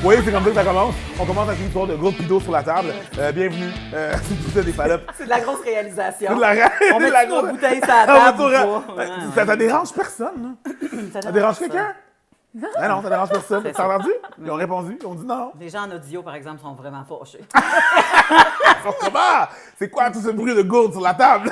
Oui, c'est comme ça que ça commence. On commence avec une histoire de gros pido sur la table. Bienvenue. C'est tout ça des fallops. C'est de la grosse réalisation. C'est de la On met la nos bouteilles sur la table ou pas? Ça dérange personne, là. Ça dérange quelqu'un? Non. Ah non, ça dérange personne. T'as entendu? Ils ont répondu. Ils ont dit non. Les gens en audio, par exemple, sont vraiment fâchés. Comment? C'est quoi tout ce bruit de gourde sur la table?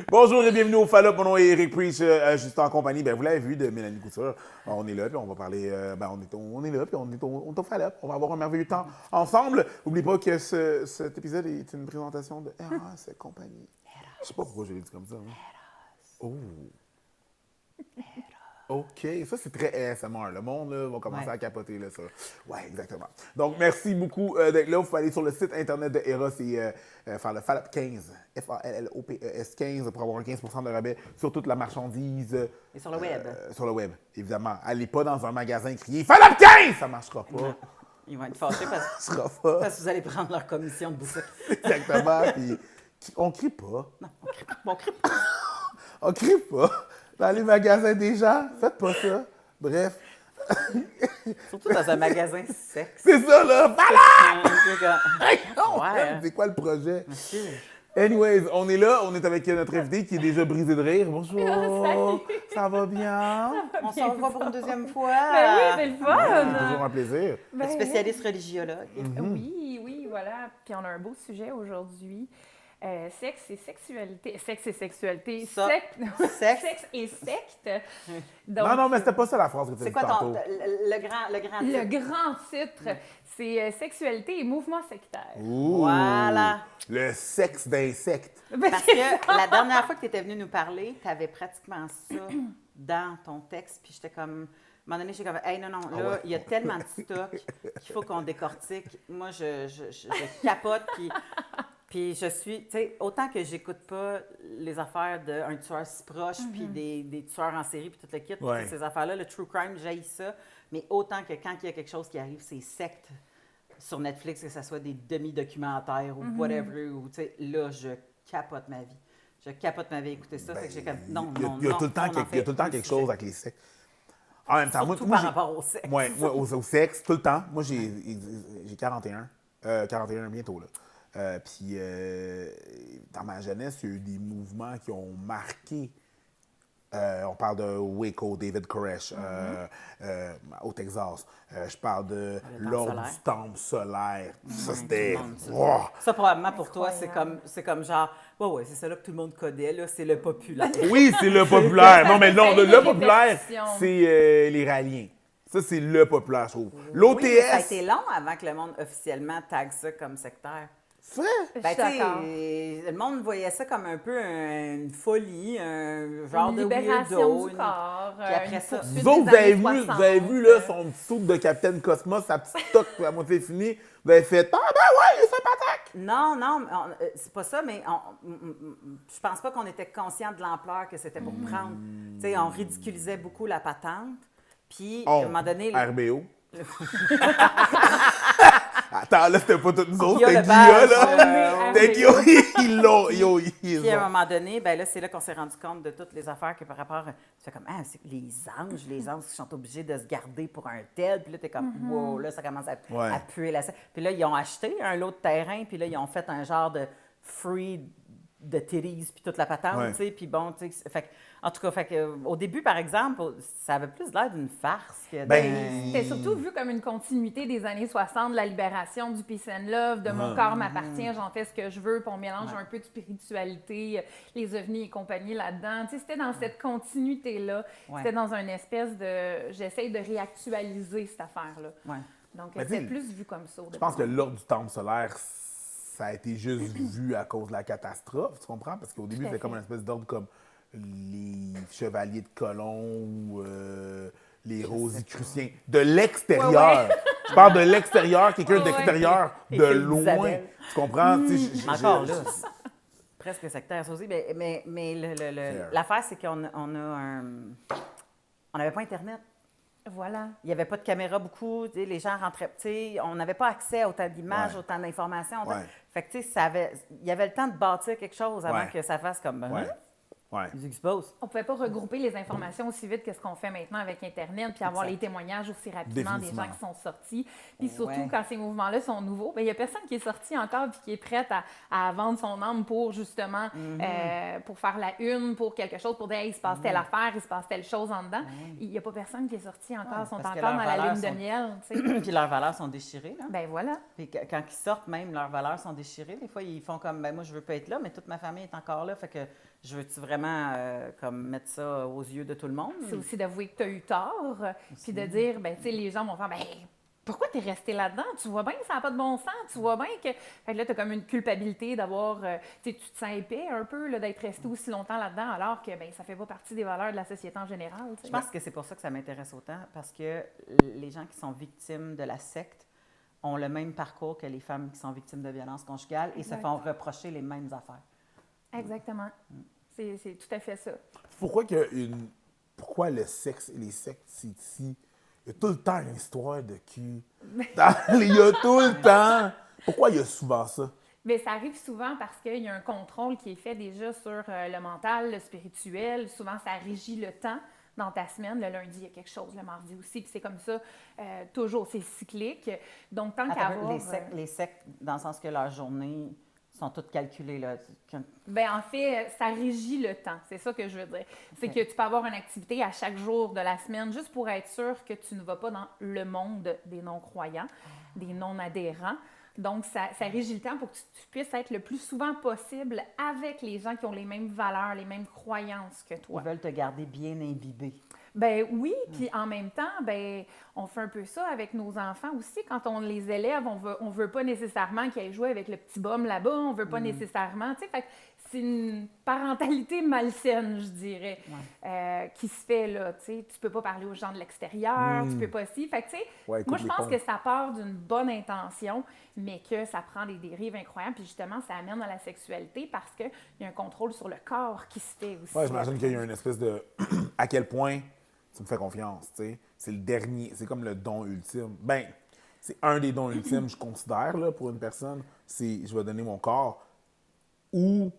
Bonjour et bienvenue au Fallop. Mon nom est Eric Preach. Je suis en compagnie, vous l'avez vu, de Mélanie Couture. On est là, puis on va parler. On est là, puis on est au Fallop. On va avoir un merveilleux temps ensemble. N'oublie pas que cet épisode est une présentation de Eros et compagnie. Je sais pas pourquoi je l'ai dit comme ça. Oh. OK, ça c'est très ASMR. Le monde là, va commencer à capoter là, ça. Oui, exactement. Donc, merci beaucoup d'être là. Vous pouvez aller sur le site internet de Eros et faire le Fallop 15, F-A-L-L-O-P-E-S 15 pour avoir un 15% de rabais sur toute la marchandise. Et sur le web. Sur le web, évidemment. Allez pas dans un magasin et crier Fallop 15! Ça marchera pas. Non. Ils vont être fâchés parce que vous allez prendre leur commission de boutique. Exactement. Puis, on crie pas. Non, on crie pas. On crie pas. Dans les magasins des gens, faites pas ça. Bref. Surtout dans un magasin sexe. C'est ça, là! Ouais. C'est quoi le projet? Monsieur. Anyways, on est là, on est avec notre invité qui est déjà brisé de rire. Bonjour! Salut. Ça va bien? On s'en revoit pour une deuxième fois. Ben oui, c'est le fun! C'est toujours un plaisir. Ben, Spécialiste religiologue. Oui, voilà. Puis on a un beau sujet aujourd'hui. Sexe et sexualité. Sexe et sexualité. Ça. Sexe et secte. Donc, Non, mais c'était pas ça la phrase que tu as C'est dit quoi tantôt. le grand titre? le grand titre, c'est sexualité et mouvement sectaire. Ouh, Voilà. Le sexe d'insectes. Ben, Parce que la dernière fois que tu étais venu nous parler, tu avais pratiquement ça dans ton texte. Puis j'étais comme, à un moment donné, j'étais comme, hey, non, là, il y a tellement de stock qu'il faut qu'on décortique. Moi, je capote. Puis je suis, tu sais, autant que j'écoute pas les affaires d'un tueur si proche, puis des tueurs en série, puis tout le kit, Ouais. puis ces affaires-là, le true crime, j'haïs ça. Mais autant que quand il y a quelque chose qui arrive, c'est secte sur Netflix, que ce soit des demi-documentaires ou whatever, ou tu sais, là, je capote ma vie. Je capote ma vie à écouter ça. Fait que j'ai comme, non, Il y a tout le temps quelque chose avec les sexes. En même temps, Surtout par rapport au sexe. Moi, au sexe, tout le temps. Moi, j'ai 41. 41 bientôt, là. Puis, dans ma jeunesse, il y a eu des mouvements qui ont marqué. On parle de Waco, David Koresh, au Texas. Je parle de l'ordre du temple solaire. Ça, c'était... Wow! Ça, probablement, pour toi, c'est comme genre, ouais, c'est ça là que tout le monde connaît, là, c'est le populaire. Oui, c'est le populaire. Non, mais non, C'est le les populaire, répétitions. c'est les ralliens. Ça, c'est le populaire, je trouve. Oui, mais ça a L'OTS... été long avant que le monde officiellement tague ça comme sectaire. C'est vrai? je Ben, suis tu d'accord. sais, le monde voyait ça comme un peu une folie, un genre Une de libération weirdo. du corps. Puis après une ça- poursuite Vous autres, des vous avez années vu, 60. vous avez vu là, son petit soupe de Capitaine Cosmos, sa petite toque à moitié finie. Vous avez fait « Ah ben ouais, il est sympathique! Non, c'est pas ça, mais je pense pas qu'on était conscient de l'ampleur que c'était pour prendre. Tu sais, on ridiculisait beaucoup la patente. Puis, » à un moment donné... RBO. Attends, là, c'était pas toutes nous autres, Guilla c'était Lepage, Guilla, là. C'était Guilla, ils l'ont, Puis à un moment donné, ben là, c'est là qu'on s'est rendu compte de toutes les affaires que par rapport... Tu fais comme, c'est les anges qui sont obligés de se garder pour un tel. Puis là, t'es comme, wow, là, ça commence à puer la scène. Puis là, ils ont acheté un lot de terrain, puis là, ils ont fait un genre de free de titties, puis toute la patente, tu sais. Puis bon, tu sais, en tout cas, au début, par exemple, ça avait plus l'air d'une farce que C'était surtout vu comme une continuité des années 60, de la libération du peace and love, de mon corps m'appartient, j'en fais ce que je veux, puis on mélange un peu de spiritualité, les ovnis et compagnie là-dedans. Tu sais, c'était dans cette continuité-là. Ouais. C'était dans une espèce de... J'essaye de réactualiser cette affaire-là. Ouais. Donc, Mais c'était tu sais, plus vu comme ça. Je pense que l'ordre du temple solaire, ça a été juste vu à cause de la catastrophe, tu comprends? Parce qu'au début, Tout à c'était comme fait. une espèce d'ordre comme les chevaliers de colon ou les rosicruciens. De l'extérieur. Je parle de l'extérieur, quelqu'un d'extérieur, Les de filles loin. d'Isabelle. Tu comprends? Tu sais, Encore là, presque sectaire, ça aussi. Mais l'affaire, c'est qu'on on n'avait pas Internet. Voilà. Il n'y avait pas de caméra beaucoup. Tu sais, les gens rentraient. Tu sais, on n'avait pas accès à autant d'images, Ouais. autant d'informations. Ouais. Fait que, tu sais, il y avait le temps de bâtir quelque chose avant Ouais. que ça fasse comme. Ouais. Ouais. Ils exposent. On ne pouvait pas regrouper les informations aussi vite que ce qu'on fait maintenant avec Internet, puis avoir les témoignements aussi rapidement des gens qui sont sortis. Puis surtout, quand ces mouvements-là sont nouveaux, il n'y a personne qui est sorti encore puis qui est prête à vendre son âme pour justement, pour faire la une, pour quelque chose, pour dire hey, il se passe telle affaire, il se passe telle chose en dedans. Il n'y a pas personne qui est sorti encore, ils sont encore dans la lune de miel. Puis leurs valeurs sont déchirées. Là. Ben voilà. Puis quand ils sortent, même leurs valeurs sont déchirées. Des fois, ils font comme, ben moi, je veux pas être là, mais toute ma famille est encore là, fait que je veux-tu vraiment comme mettre ça aux yeux de tout le monde? C'est aussi d'avouer que tu as eu tort, puis de dire, ben tu sais, les gens vont faire, ben pourquoi tu es resté là-dedans? Tu vois bien que ça n'a pas de bon sens, tu vois bien que... Fait que là, tu as comme une culpabilité d'avoir, tu te sens épais un peu, là, d'être resté aussi longtemps là-dedans, alors que ben ça fait pas partie des valeurs de la société en général. Je pense que c'est pour ça que ça m'intéresse autant, parce que les gens qui sont victimes de la secte ont le même parcours que les femmes qui sont victimes de violences conjugales et se font reprocher les mêmes affaires. Exactement. C'est tout à fait ça. Pourquoi le sexe et les sectes, c'est ici? Il y a tout le temps une histoire de cul. Il y a tout le temps. Pourquoi il y a souvent ça? Bien, ça arrive souvent parce qu'il y a un contrôle qui est fait déjà sur le mental, le spirituel. Souvent, ça régit le temps dans ta semaine. Le lundi, il y a quelque chose, le mardi aussi. Puis c'est comme ça, toujours, c'est cyclique. Donc, tant qu'à avoir... Les sectes, dans le sens que leurs journées sont toutes calculées, là. Bien, en fait, ça régit le temps. C'est ça que je veux dire. C'est que tu peux avoir une activité à chaque jour de la semaine juste pour être sûr que tu ne vas pas dans le monde des non-croyants, des non-adhérents. Donc, ça régit le temps pour que tu puisses être le plus souvent possible avec les gens qui ont les mêmes valeurs, les mêmes croyances que toi. Ils veulent te garder bien imbibé. Ben oui, puis en même temps, ben on fait un peu ça avec nos enfants aussi. Quand on les élève, on veut pas nécessairement qu'ils aillent jouer avec le petit bum là-bas, on veut pas nécessairement, tu sais, fait que c'est une parentalité malsaine, je dirais, qui se fait là, tu sais. Tu peux pas parler aux gens de l'extérieur, tu peux pas si, fait que tu sais, moi je pense que ça part d'une bonne intention, mais que ça prend des dérives incroyables, puis justement, ça amène à la sexualité parce qu'il y a un contrôle sur le corps qui se fait aussi. Oui, j'imagine qu'il y a une espèce de... à quel point tu me fais confiance, tu sais. C'est le dernier, c'est comme le don ultime. Ben, c'est un des dons ultimes, je considère, là, pour une personne. C'est, je vais donner mon corps. Ou,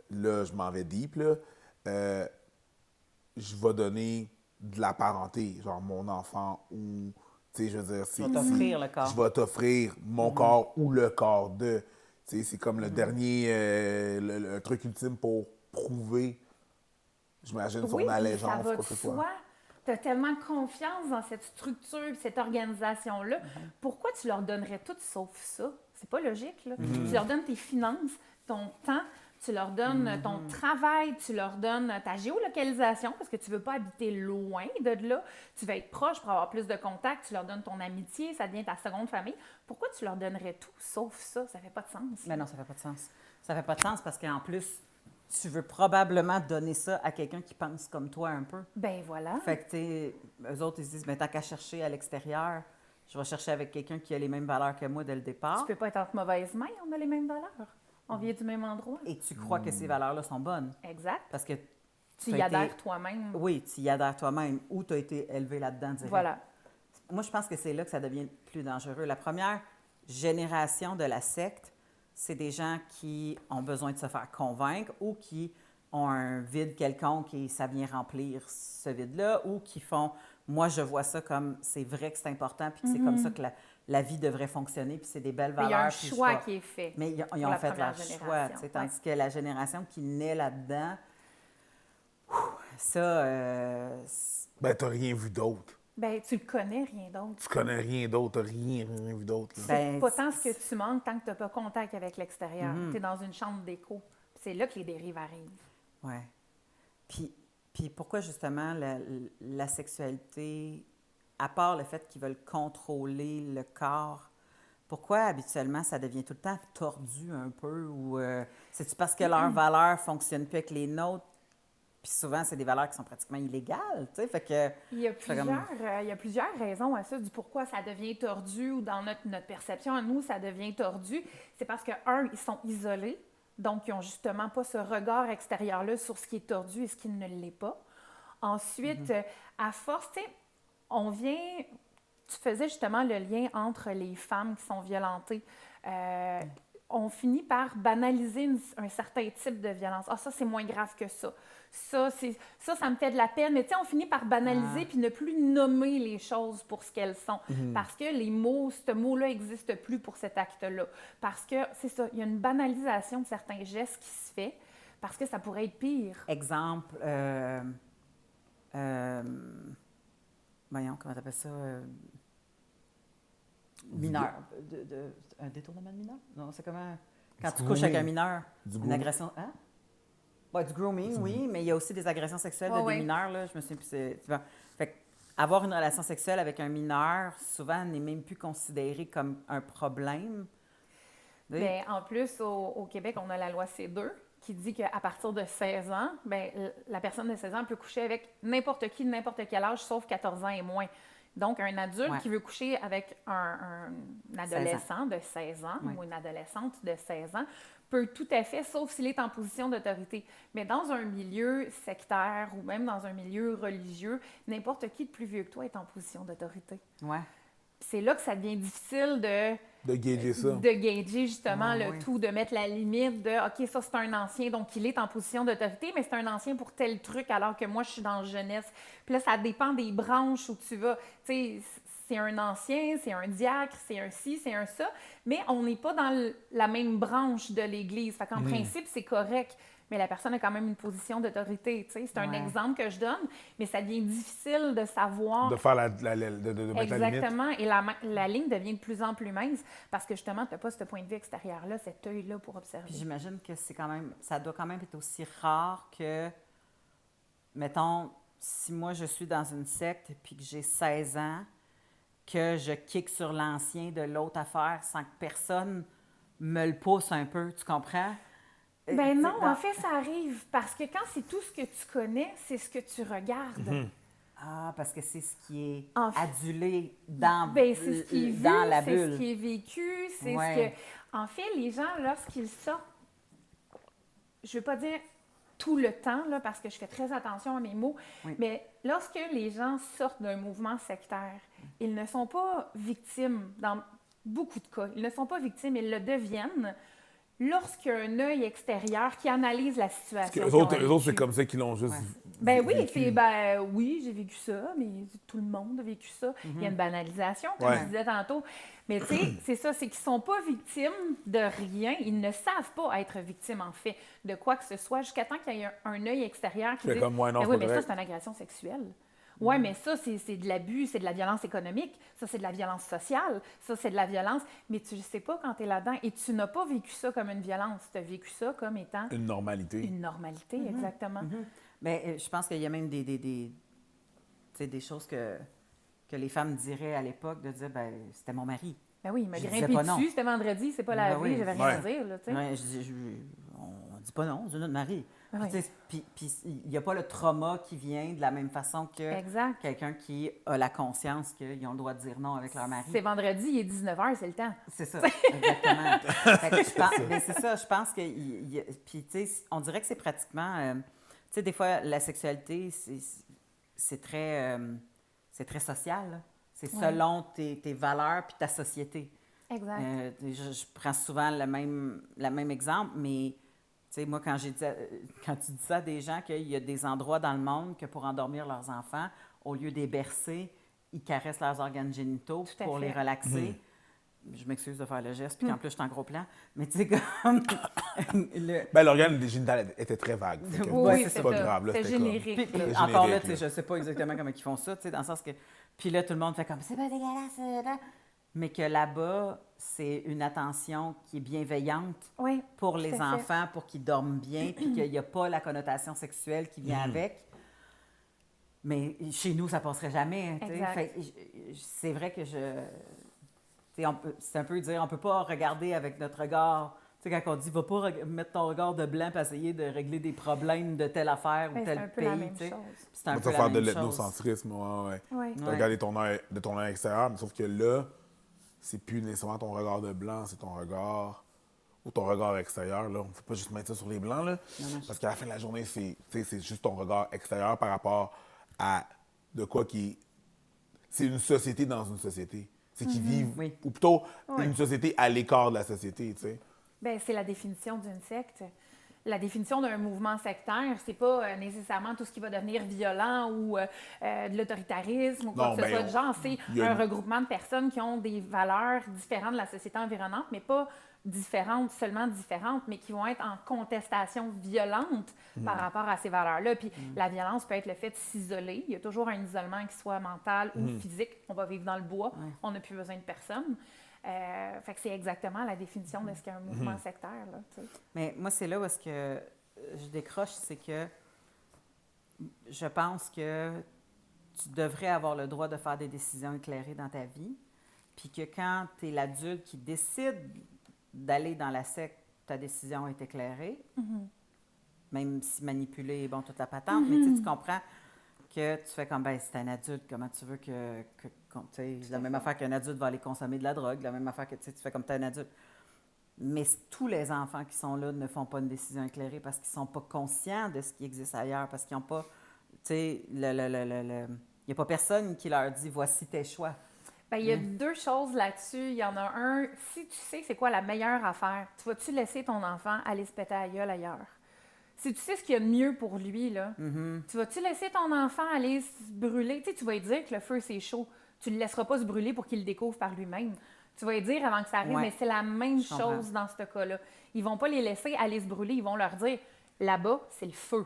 là, je m'en vais deep, là, je vais donner de la parenté, genre mon enfant, ou, tu sais, je veux dire... Tu vas t'offrir le corps. Je vais t'offrir mon corps ou le corps de... Tu sais, c'est comme le dernier, le truc ultime pour prouver... J'imagine son allégeance, ça va quoi de que ce soit. soi. Tu as tellement confiance dans cette structure, cette organisation-là. Pourquoi tu leur donnerais tout sauf ça? C'est pas logique, là. Tu leur donnes tes finances, ton temps, tu leur donnes ton travail, tu leur donnes ta géolocalisation parce que tu veux pas habiter loin de là. Tu veux être proche pour avoir plus de contacts, tu leur donnes ton amitié, ça devient ta seconde famille. Pourquoi tu leur donnerais tout sauf ça? Ça fait pas de sens. Mais non, ça fait pas de sens. Ça fait pas de sens parce qu'en plus... Tu veux probablement donner ça à quelqu'un qui pense comme toi un peu. Ben voilà. Fait que, tu sais, eux autres, ils se disent, ben tant qu'à chercher à l'extérieur, je vais chercher avec quelqu'un qui a les mêmes valeurs que moi dès le départ. Tu peux pas être entre mauvaises mains, on a les mêmes valeurs. On vient du même endroit. Et tu crois que ces valeurs-là sont bonnes. Exact. Parce que tu y adhères toi-même. Oui, tu y adhères toi-même ou tu as été élevé là-dedans direct. Voilà. Moi, je pense que c'est là que ça devient plus dangereux. La première génération de la secte, c'est des gens qui ont besoin de se faire convaincre ou qui ont un vide quelconque et ça vient remplir ce vide-là, ou qui font « moi, je vois ça comme c'est vrai que c'est important puis que c'est comme ça que la vie devrait fonctionner puis c'est des belles valeurs. » Il y a un choix qui est fait. Mais ils ont fait leur choix. Tandis que la génération qui naît là-dedans, ça... Ben, t'as rien vu d'autre. Ben, tu le connais, rien d'autre. Tu connais rien d'autre, t'as rien vu d'autre. C'est pas tant ce que tu manques tant que tu n'as pas contact avec l'extérieur. Tu es dans une chambre d'écho. C'est là que les dérives arrivent. Oui. Puis pourquoi, justement, la sexualité, à part le fait qu'ils veulent contrôler le corps, pourquoi, habituellement, ça devient tout le temps tordu un peu? Ou c'est-tu parce que leurs valeurs ne fonctionnent plus avec les nôtres? Puis souvent, c'est des valeurs qui sont pratiquement illégales, tu sais, fait que... Il y a plusieurs raisons à ça, du pourquoi ça devient tordu ou dans notre perception à nous, ça devient tordu. C'est parce que, ils sont isolés, donc ils n'ont justement pas ce regard extérieur-là sur ce qui est tordu et ce qui ne l'est pas. Ensuite, à force, tu sais, tu faisais justement le lien entre les femmes qui sont violentées. on finit par banaliser un certain type de violence. Ah, ça, c'est moins grave que ça. Ça me fait de la peine. Mais tu sais, on finit par banaliser puis ne plus nommer les choses pour ce qu'elles sont. Parce que ce mot-là n'existe plus pour cet acte-là. Parce que, c'est ça, il y a une banalisation de certains gestes qui se fait parce que ça pourrait être pire. Exemple, voyons, comment t'appelles ça? Mineur. Un détournement de mineur? Non, c'est comment? Quand tu couches avec un mineur. Une agression. Hein? Ouais, du grooming, oui, mais il y a aussi des agressions sexuelles de des mineurs, là. Je me souviens plus. Fait que avoir une relation sexuelle avec un mineur, souvent, n'est même plus considéré comme un problème. Bien, en plus, au Québec, on a la loi C2 qui dit qu'à partir de 16 ans, bien, la personne de 16 ans peut coucher avec n'importe qui de n'importe quel âge, sauf 14 ans et moins. Donc, un adulte qui veut coucher avec un adolescent de 16 ans ou une adolescente de 16 ans peut tout à fait, sauf s'il est en position d'autorité. Mais dans un milieu sectaire ou même dans un milieu religieux, n'importe qui de plus vieux que toi est en position d'autorité. Ouais. C'est là que ça devient difficile de gager ça. De gager justement tout, de mettre la limite de OK, ça c'est un ancien, donc il est en position d'autorité, mais c'est un ancien pour tel truc, alors que moi je suis dans la jeunesse. Puis là, ça dépend des branches où tu vas. Tu sais, c'est un ancien, c'est un diacre, c'est un ci, c'est un ça, mais on n'est pas dans la même branche de l'Église. Fait qu'en principe, c'est correct. Mais la personne a quand même une position d'autorité. Tu sais. C'est un exemple que je donne, mais ça devient difficile de savoir... De faire de mettre la limite. Exactement. Et la ligne devient de plus en plus mince parce que justement, tu n'as pas ce point de vue extérieur-là, cet œil-là pour observer. Puis j'imagine que ça doit quand même être aussi rare que, mettons, si moi je suis dans une secte puis que j'ai 16 ans, que je kick sur l'ancien de l'autre affaire sans que personne me le pousse un peu, tu comprends? Ben non, en fait, ça arrive. Parce que quand c'est tout ce que tu connais, c'est ce que tu regardes. Ah, parce que c'est ce qui est adulé dans, c'est ce qui est vu, dans la bulle. C'est ce qui est vécu, c'est ce que... En fait, les gens, lorsqu'ils sortent, je ne veux pas dire tout le temps, là, parce que je fais très attention à mes mots, mais lorsque les gens sortent d'un mouvement sectaire, ils ne sont pas victimes, dans beaucoup de cas, ils ne sont pas victimes, ils le deviennent lorsqu'il y a un œil extérieur qui analyse la situation. Eux autres, c'est comme ça qu'ils l'ont juste vécu. Oui, j'ai vécu ça, mais tout le monde a vécu ça. Il y a une banalisation, comme je disais tantôt. Mais tu sais, c'est ça, c'est qu'ils ne sont pas victimes de rien. Ils ne savent pas être victimes, en fait, de quoi que ce soit, jusqu'à temps qu'il y ait un œil extérieur qui dit comme moi, non, mais ça, c'est une agression sexuelle. Oui, mais ça, c'est de l'abus, c'est de la violence économique, ça, c'est de la violence sociale, ça, c'est de la violence. Mais tu ne sais pas quand tu es là-dedans et tu n'as pas vécu ça comme une violence, tu as vécu ça comme étant... Une normalité. Une normalité, exactement. Mais je pense qu'il y a même des choses que les femmes diraient à l'époque, de dire, ben c'était mon mari. Ben oui, il m'a grimpé dessus, c'était vendredi, c'est pas la vie, j'avais rien à dire. Là, on dit pas non, c'est notre mari. Puis il n'y a pas le trauma qui vient de la même façon que quelqu'un qui a la conscience qu'ils ont le droit de dire non avec leur mari. C'est vendredi, il est 19h, c'est le temps. C'est ça, exactement. C'est ça, je pense que... Puis, tu sais, on dirait que c'est pratiquement... tu sais, des fois, la sexualité, c'est très social, là. C'est selon tes valeurs puis ta société. Exact. Je prends souvent le même exemple, mais tu sais, moi, quand tu dis ça à des gens qu'il y a des endroits dans le monde que pour endormir leurs enfants, au lieu de les bercer, ils caressent leurs organes génitaux pour les relaxer. Je m'excuse de faire le geste, puis qu'en plus, je suis en gros plan. Mais tu sais, comme... l'organe génital était très vague. Oui, c'est pas grave. Là, c'est générique. Puis, encore là, je ne sais pas exactement comment ils font ça, tu sais, dans le sens que... Puis là, tout le monde fait comme, c'est pas dégueulasse, là. Mais que là-bas, c'est une attention qui est bienveillante pour les enfants, pour qu'ils dorment bien, puis qu'il n'y a pas la connotation sexuelle qui vient avec. Mais chez nous, ça ne passerait jamais. C'est vrai que c'est un peu dire, on ne peut pas regarder avec notre regard. Tu sais, quand on dit, va pas mettre ton regard de blanc pour essayer de régler des problèmes de telle affaire ou tel pays. C'est un peu la même chose. faire de l'ethnocentrisme, regarder de ton œil extérieur, mais sauf que là, c'est plus nécessairement ton regard de blanc, c'est ton regard ou ton regard extérieur. Là. On ne peut pas juste mettre ça sur les blancs, là, parce qu'à la fin de la journée, c'est juste ton regard extérieur par rapport à de quoi qui... C'est une société dans une société. C'est qu'ils vivent, ou plutôt une société à l'écart de la société, tu sais. Bien, c'est la définition d'une secte. La définition d'un mouvement sectaire, c'est pas nécessairement tout ce qui va devenir violent ou de l'autoritarisme ou quoi que ce soit du genre. C'est un regroupement de personnes qui ont des valeurs différentes de la société environnante, mais pas seulement différentes, mais qui vont être en contestation violente par rapport à ces valeurs-là. Puis la violence peut être le fait de s'isoler. Il y a toujours un isolement qui soit mental ou physique. On va vivre dans le bois, on n'a plus besoin de personne. Fait que c'est exactement la définition de ce qu'est un mouvement sectaire. Là, tu sais. Mais moi, c'est là où est-ce que je décroche, c'est que je pense que tu devrais avoir le droit de faire des décisions éclairées dans ta vie, puis que quand tu es l'adulte qui décide d'aller dans la secte, ta décision est éclairée, même si manipulée, bon, toute la patente, mais tu comprends que tu fais comme, ben c'est un adulte, comment tu veux que tu sais, la même affaire qu'un adulte va aller consommer de la drogue, la même affaire que tu fais comme tu es un adulte. Mais tous les enfants qui sont là ne font pas une décision éclairée parce qu'ils ne sont pas conscients de ce qui existe ailleurs, parce qu'ils n'ont pas, tu sais, il n'y a pas personne qui leur dit, voici tes choix. Bien, il y a deux choses là-dessus. Il y en a un, si tu sais c'est quoi la meilleure affaire, tu vas-tu laisser ton enfant aller se péter à la gueule ailleurs? Si tu sais ce qu'il y a de mieux pour lui, là, tu vas-tu laisser ton enfant aller se brûler? Tu sais, tu vas lui dire que le feu, c'est chaud. Tu ne le laisseras pas se brûler pour qu'il le découvre par lui-même. Tu vas lui dire avant que ça arrive, mais c'est la même chose dans ce cas-là. Ils ne vont pas les laisser aller se brûler. Ils vont leur dire, là-bas, c'est le feu.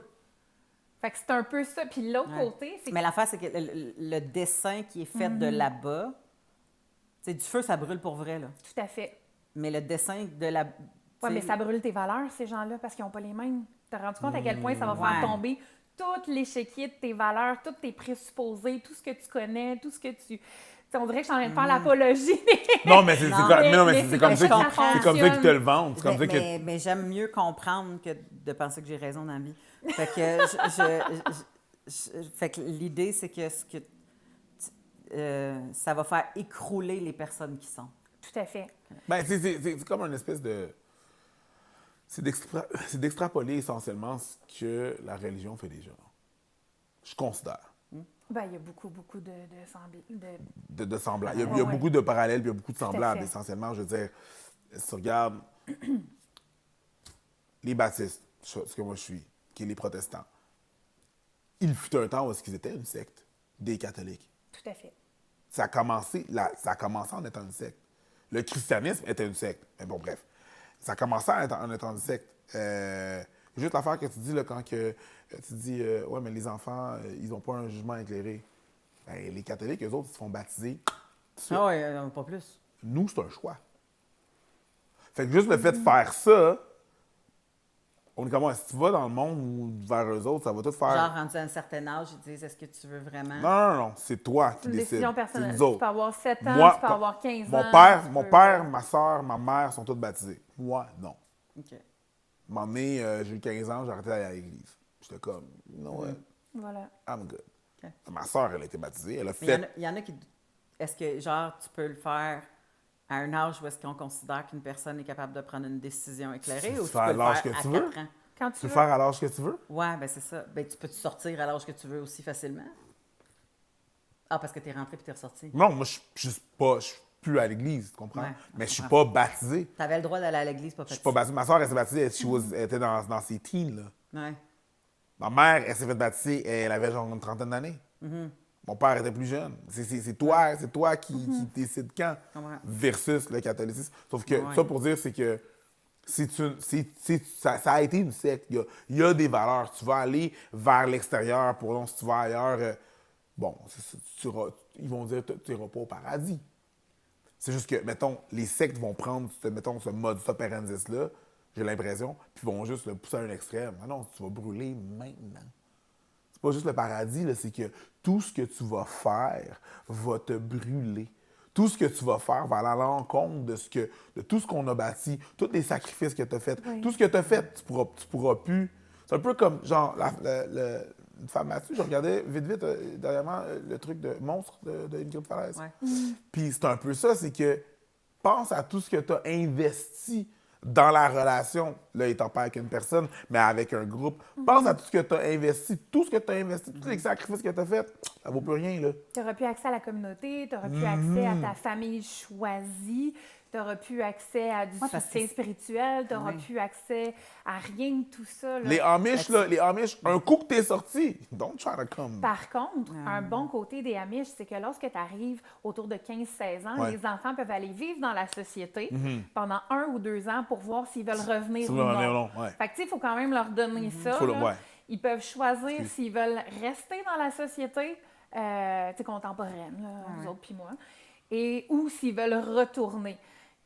Fait que c'est un peu ça. Puis l'autre côté, c'est que... Mais l'affaire, c'est que le dessin qui est fait de là-bas, tu sais, du feu, ça brûle pour vrai, là. Tout à fait. Mais le dessin de la... Oui, mais ça brûle tes valeurs, ces gens-là, parce qu'ils n'ont pas les mêmes. Tu t'es rendu compte à quel point ça va faire tomber tout l'échiquier de tes valeurs, tous tes présupposés, tout ce que tu connais, tout ce que tu... T'sais, on dirait que je suis en train de faire l'apologie. Non, mais c'est comme ça qu'ils te le vendent. Mais j'aime mieux comprendre que de penser que j'ai raison dans la vie. Fait que, fait que l'idée, c'est que, ça va faire écrouler les personnes qui sont. Tout à fait. Ben, c'est comme une espèce de... C'est d'extrapoler essentiellement ce que la religion fait déjà. Je considère. Ben, il y a beaucoup de semblables. Il y a beaucoup de parallèles, puis il y a beaucoup de semblables. Essentiellement, je veux dire, si tu regardes les baptistes, ce que moi je suis, qui est les protestants, il fut un temps où ils étaient une secte des catholiques. Tout à fait. Ça a commencé en étant une secte. Le christianisme était une secte. Mais bon, bref. Ça a commencé en étant une secte. Juste l'affaire que tu dis là, quand tu dis ouais, mais les enfants, ils n'ont pas un jugement éclairé. Ben, les catholiques, eux autres, ils se font baptiser. Ah oui, pas plus. Nous, c'est un choix. Fait que juste le fait de faire ça, on est comment? Si tu vas dans le monde ou vers eux autres, ça va tout faire. Genre, rendu à un certain âge, ils disent est-ce que tu veux vraiment. Non. C'est toi qui décides. C'est une décision personnelle. Tu peux avoir 7 ans, tu peux avoir 15 ans. Mon père, ma soeur, ma mère sont tous baptisés. Moi, non. OK. À un moment donné, j'ai eu 15 ans, j'ai arrêté d'aller à l'église. J'étais comme, non, voilà. I'm good. Okay. Ma soeur, elle a été baptisée. Elle a fait. Il y en a qui. Est-ce que, genre, tu peux le faire à un âge où est-ce qu'on considère qu'une personne est capable de prendre une décision éclairée ou tu peux le faire à 4 ans? Quand tu peux le faire à l'âge que tu veux? Oui, bien c'est ça. Ben, tu peux te sortir à l'âge que tu veux aussi facilement? Ah, parce que tu es rentré puis tu es ressorti? Non, moi, je suis plus à l'église, tu comprends? Mais je suis pas baptisé. Tu avais le droit d'aller à l'église, pas Je suis pas baptisé. Ma soeur, elle s'est baptisée, elle était dans ses teens, là. Ouais. Ma mère, elle s'est fait baptiser, elle avait genre une trentaine d'années. Mon père était plus jeune. C'est toi qui décides quand versus le catholicisme. Sauf que ça pour dire, c'est que ça a été une secte. Il y a des valeurs. Tu vas aller vers l'extérieur. Pour donc, si tu vas ailleurs, ils vont dire que tu n'iras pas au paradis. C'est juste que, mettons, les sectes vont prendre, mettons, ce modus operandi-là, j'ai l'impression, puis vont juste le pousser à un extrême. Ah non, tu vas brûler maintenant. C'est pas juste le paradis, là, c'est que tout ce que tu vas faire va te brûler. Tout ce que tu vas faire va aller à l'encontre de tout ce qu'on a bâti, tous les sacrifices que tu as faits. Tout ce que tu as fait, tu pourras plus. C'est un peu comme, genre, une femme Mathieu, je regardais vite, dernièrement, le truc de Monstre de Ingrid Falaise. Puis c'est un peu ça, c'est que pense à tout ce que tu as investi dans la relation, là, étant pas avec une personne, mais avec un groupe. Pense à tout ce que tu as investi, tous les sacrifices que tu as faits, ça vaut plus rien, là. Tu n'auras plus accès à la communauté, tu n'auras plus accès à ta famille choisie, tu tu n'auras plus accès à du soutien spirituel, tu n'auras plus accès à rien de tout ça. Là. Les Amish, un coup que t'es sorti, don't try to come. Par contre, un bon côté des Amish, c'est que lorsque tu arrives autour de 15-16 ans, les enfants peuvent aller vivre dans la société pendant 1 ou 2 ans pour voir s'ils veulent revenir ou non. Fait que, il faut quand même leur donner ça. Ils peuvent choisir s'ils veulent rester dans la société contemporaine, vous autres puis moi, ou s'ils veulent retourner.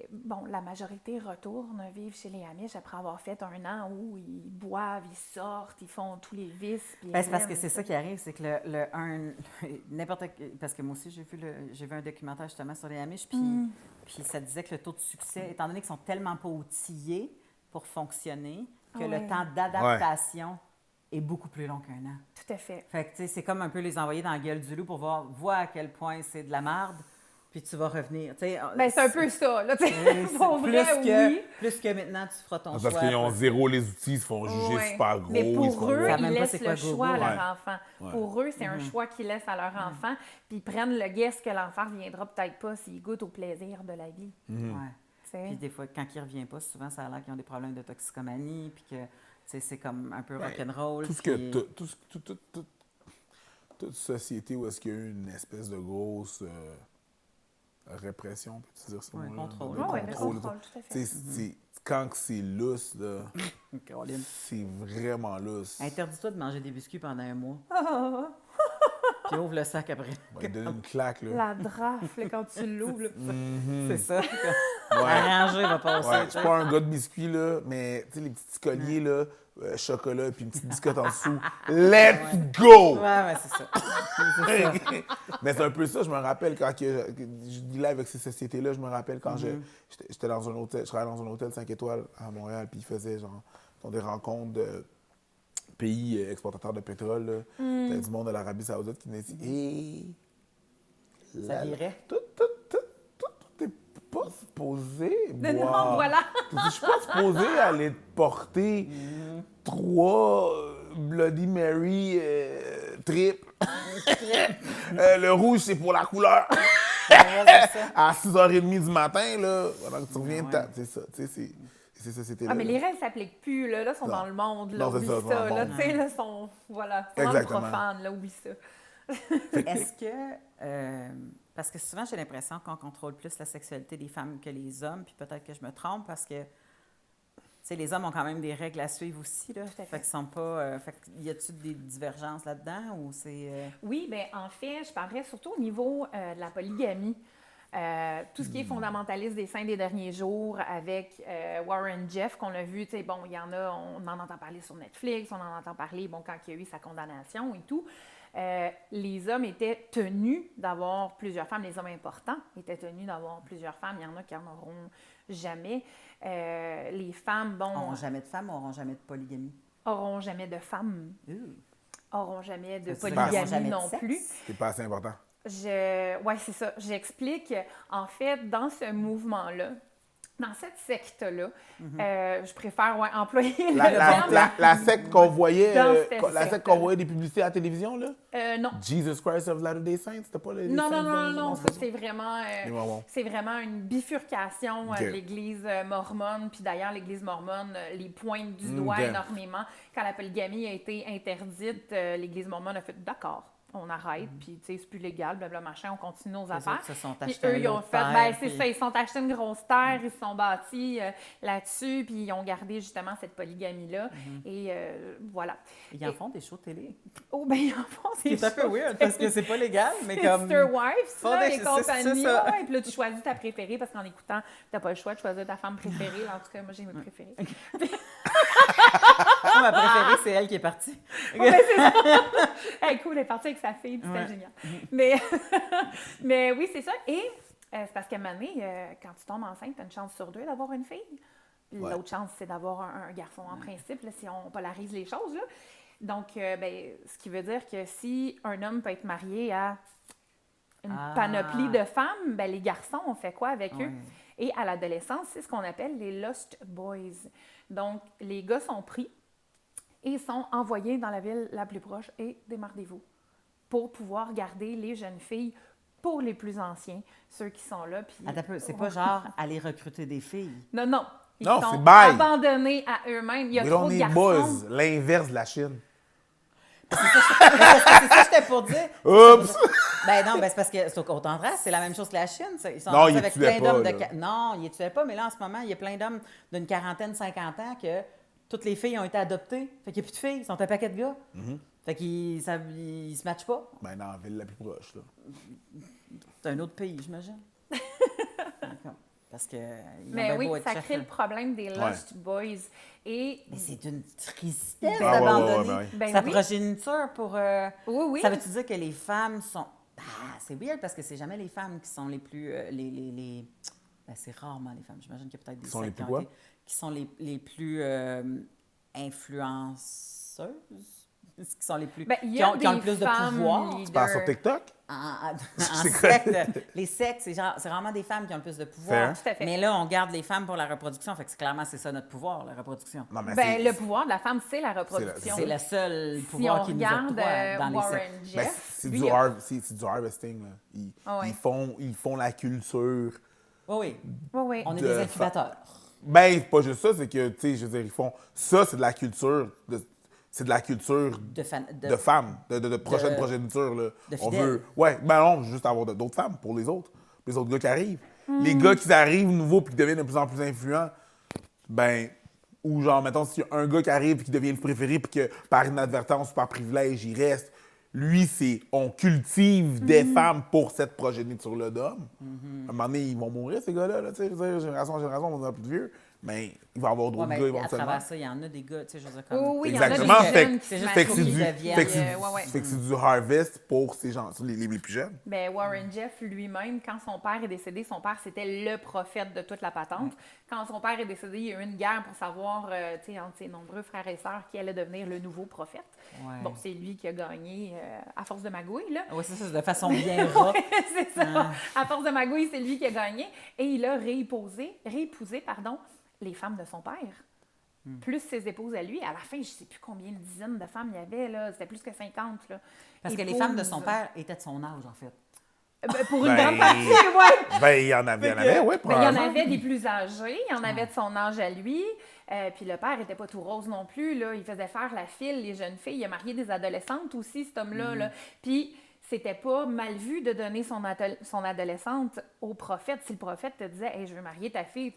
Bon, la majorité retourne vivre chez les Amish après avoir fait 1 an où ils boivent, ils sortent, ils font tous les vices. C'est parce que c'est ça qui arrive, c'est que parce que moi aussi, j'ai vu un documentaire justement sur les Amish, puis ça disait que le taux de succès, étant donné qu'ils sont tellement pas outillés pour fonctionner, que le temps d'adaptation est beaucoup plus long qu'1 an. Tout à fait. Fait que, tu sais, c'est comme un peu les envoyer dans la gueule du loup pour voir à quel point c'est de la merde, puis tu vas revenir. C'est un peu ça, là, pour vrai, plus que maintenant, tu feras ton choix. Parce qu'ils ont zéro les outils, ils se font juger super gros. Mais pour eux, ils laissent le choix à Google. leur enfant. Pour eux, c'est un choix qu'ils laissent à leur enfant, puis ils prennent le guess que l'enfant ne reviendra peut-être pas s'il goûte au plaisir de la vie. Puis des fois, quand il ne revient pas, souvent, ça a l'air qu'ils ont des problèmes de toxicomanie, puis que c'est comme un peu rock'n'roll. Toute société où est-ce qu'il y a eu une espèce de grosse répression, peux-tu dire ça? Contrôle. Contrôle, tout à fait. Quand c'est lousse, là, c'est vraiment lousse. Interdis-toi de manger des biscuits pendant 1 mois. Puis ouvre le sac après. On va lui donner une claque, là. La draft, là, quand tu l'ouvres. C'est ça. Arranger va passer. Je suis pas un gars de biscuits, là, mais tu sais, les petits colliers, là, chocolat, puis une petite biscotte en dessous. Let's go! Ouais, c'est ça. Mais c'est un peu ça, je me rappelle quand je dealais avec ces sociétés-là, je me rappelle quand j'étais dans un hôtel, je travaillais dans un hôtel 5 étoiles à Montréal, puis ils faisaient genre des rencontres de pays exportateurs de pétrole. T'avais du monde de l'Arabie Saoudite qui venait ici. Et ça virait. Tout t'es pas supposé boire. Non, voilà. Je suis pas supposé aller te porter 3 Bloody Mary trip. Le rouge, c'est pour la couleur. À 6h30 du matin, là, pendant que tu reviens, c'est ça. C'est ça, c'était là. Mais les règles ne s'appliquent plus, là. Là, sont dans le monde, là. Oublie ça, là. Tu sais, là, sont. Voilà. C'est vraiment profane, là. Oublie ça. Est-ce que. Parce que souvent, j'ai l'impression qu'on contrôle plus la sexualité des femmes que les hommes, puis peut-être que je me trompe, parce que. Tu sais, les hommes ont quand même des règles à suivre aussi, là. Fait qu'ils sont pas. Y a-t-il des divergences là-dedans, ou c'est. Oui, bien, en fait, je parlerais surtout au niveau de la polygamie. Tout ce qui est fondamentaliste des saints des derniers jours avec Warren Jeffs, qu'on a vu, tu sais, bon, il y en a, on en entend parler sur Netflix, on en entend parler, bon, quand il y a eu sa condamnation et tout. Les hommes étaient tenus d'avoir plusieurs femmes, les hommes importants étaient tenus d'avoir plusieurs femmes, il y en a qui n'en auront jamais. Les femmes, bon... N'auront jamais de femmes ou n'auront jamais de polygamie? Auront jamais de femmes. Auront jamais de Ça, polygamie non plus. C'est pas assez important. Oui, c'est ça. J'explique. En fait, dans ce mouvement-là, dans cette secte-là, je préfère employer le terme. La secte qu'on voyait, la secte qu'on voyait des publicités à la télévision, là? Non. Jesus Christ of Latter-day Saints, c'était pas les Non. Ça, c'est vraiment une bifurcation de l'Église mormone. Puis d'ailleurs, l'Église mormone les pointe du doigt énormément. Quand la polygamie a été interdite, l'Église mormone a fait « d'accord ». On arrête, puis tu sais, c'est plus légal, blablabla, machin, on continue nos affaires. Puis eux, ils ont fait, c'est ça, ils se sont achetés une grosse terre, ils se sont bâtis là-dessus, puis ils ont gardé justement cette polygamie-là. Et voilà. Ils en font des shows télé. Oh, ben ils en font des shows. C'est un peu weird, parce que c'est pas légal, mais comme... Sister Wives, là, et compagnie. Ouais, puis là, tu choisis ta préférée, parce qu'en écoutant, t'as pas le choix de choisir ta femme préférée. Là, en tout cas, moi, j'ai mes préférées. Ma préférée, c'est elle qui est partie. C'est ça. Hey, cool, elle est partie avec sa fille, puis c'était génial. Mais oui, c'est ça. Et c'est parce qu'à un moment donné, quand tu tombes enceinte, tu as une chance sur 2 d'avoir une fille. L'autre chance, c'est d'avoir un garçon en principe, là, si on polarise les choses. Là. Donc, ce qui veut dire que si un homme peut être marié à une panoplie de femmes, ben, les garçons, on fait quoi avec eux? Et à l'adolescence, c'est ce qu'on appelle les Lost Boys. Donc, les gars sont pris et sont envoyés dans la ville la plus proche et démerdez-vous pour pouvoir garder les jeunes filles pour les plus anciens, ceux qui sont là. Puis... Attends un peu, c'est pas genre aller recruter des filles. Non, non. Ils Non, sont c'est bye. abandonnés à eux-mêmes. Il y a Mais trop on de est garçons. buzz, l'inverse de la Chine. C'est ça que j'étais pour dire. Oups! Ben non, ben c'est parce que, au contraire, c'est la même chose que la Chine. Ils sont Non, rendus ils avec tuaient plein d'hommes pas, de... là. Non, ils ne tuaient pas, mais là, en ce moment, il y a plein d'hommes d'une quarantaine, 50 ans que toutes les filles ont été adoptées. Fait qu'il n'y a plus de filles, ils sont un paquet de gars. Fait qu'ils ils se matchent pas. Ben, dans la ville la plus proche, là. C'est un autre pays, j'imagine. D'accord. Parce que... ils ont Mais bien oui, beau être ça chefs, crée là. le problème des Lost Boys. Et Mais c'est une tristesse Ah, ouais, d'abandonner ouais, ouais. Ben sa oui. progéniture pour... oui, oui. Ça veut-tu dire que les femmes sont... Ah, c'est weird parce que c'est jamais les femmes qui sont les plus... Ben, c'est rarement les femmes. J'imagine qu'il y a peut-être des Qui sont les sectes plus ont quoi? été- qui sont les plus influenceuses. Qui sont les plus... Ben, il y qui a ont le des plus de femmes pouvoir. Tu parles sur TikTok? En C'est quoi? secte, les sectes, c'est vraiment des femmes qui ont le plus de pouvoir. Fair. Tout à fait. Mais là, on garde les femmes pour la reproduction. Fait que clairement, c'est ça notre pouvoir, la reproduction. Non, mais Ben, c'est- le pouvoir de la femme, c'est la reproduction. C'est le seul Si pouvoir on qui nous regarde octroie dans les Warren sectes. Ben, Jeff, c'est lui, du, il a- c'est du harvesting, là. Ah ouais. Ils font la culture. Oui, oui. Oui, oui. On est de des incubateurs. Ben, c'est pas juste ça, c'est que, tu sais, je veux dire, ils font... Ça, c'est de la culture... C'est de la culture De femmes, de prochaine de- progéniture, là. de On fidèles. veut... Ouais, ben non, juste avoir d'autres femmes pour les autres gars qui arrivent. Les gars qui arrivent nouveaux puis qui deviennent de plus en plus influents, ben... Ou genre, mettons, s'il y a un gars qui arrive puis qui devient le préféré puis que, par inadvertance ou par privilège, il reste... Lui, c'est... On cultive des femmes pour cette progéniture-là d'hommes. À un moment donné, ils vont mourir, ces gars-là, là, tu sais. Je veux dire, génération en génération, on va en plus de vieux. Mais il va y avoir Ouais, d'autres mais gars à éventuellement. travers ça, il y en a des gars, tu sais, je veux dire, comme... Oui, oui, il y en a des Exactement. jeunes qui c'est se juste Fait que c'est maquillent. du, deviennent, fait que c'est- ouais, ouais. fait que c'est du harvest pour ces gens, les plus jeunes. Ben, Warren Jeff lui-même, quand son père est décédé, son père, c'était le prophète de toute la patente. Quand son père est décédé, il y a eu une guerre pour savoir, tu sais, entre ses nombreux frères et sœurs, qui allait devenir le nouveau prophète. Ouais. Bon, c'est lui qui a gagné à force de magouille, là. Oui, c'est ça, de façon bien rat. C'est ça. À force de magouille, c'est lui qui a gagné. Et il a réépousé, les femmes de son père. Plus ses épouses à lui. À la fin, je ne sais plus combien de dizaines de femmes il y avait, là. C'était plus que 50, là. Parce que les femmes de son père étaient de son âge, en fait. Ben, pour une Ben, grande partie, oui. Ben, il y en avait, Ben, il y en probablement. avait des plus âgés, il y en avait de son âge à lui. Puis le père n'était pas tout rose non plus, là. Il faisait faire la file, les jeunes filles. Il a marié des adolescentes aussi, cet homme-là, là. Puis c'était pas mal vu de donner son adolescente au prophète. Si le prophète te disait « Hey, je veux marier ta fille »,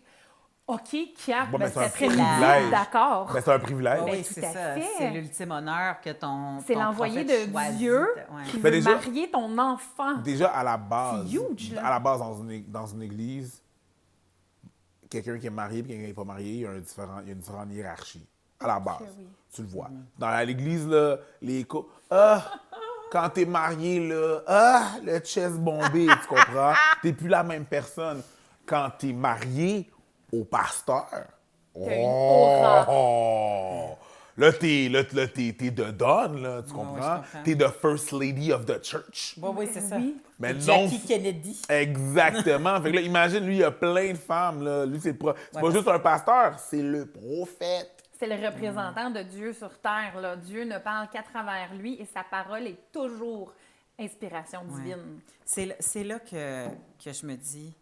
OK, Kiak, Bon, ben, ben, c'est un c'est privilège. d'accord. Ben, c'est un privilège. Oui, Ben, c'est tout à ça. fait. C'est l'ultime honneur que C'est ton l'envoyé prophète de choisit. Dieu Ouais. qui Ben, veut déjà- marier ton enfant. Déjà, à la base, C'est huge, là. à la base dans une église, quelqu'un qui est marié et quelqu'un qui n'est pas marié, il y a une différente hiérarchie. À la base. oui. Tu le vois. Dans l'église, là, les quand t'es marié, là, le chest bombé, tu comprends? T'es plus la même personne. Quand t'es marié au pasteur, T'as une aura. oh! Là, t'es de Don, là, tu comprends? je comprends. T'es the first lady of the church. Oui, oui, c'est ça. Oui. Mais Jackie non- Kennedy. Exactement. Fait que là, imagine, lui, il y a plein de femmes, là. Lui, c'est pas juste un pasteur, c'est le prophète. C'est le représentant de Dieu sur terre, là. Dieu ne parle qu'à travers lui et sa parole est toujours inspiration divine. C'est là que je me dis,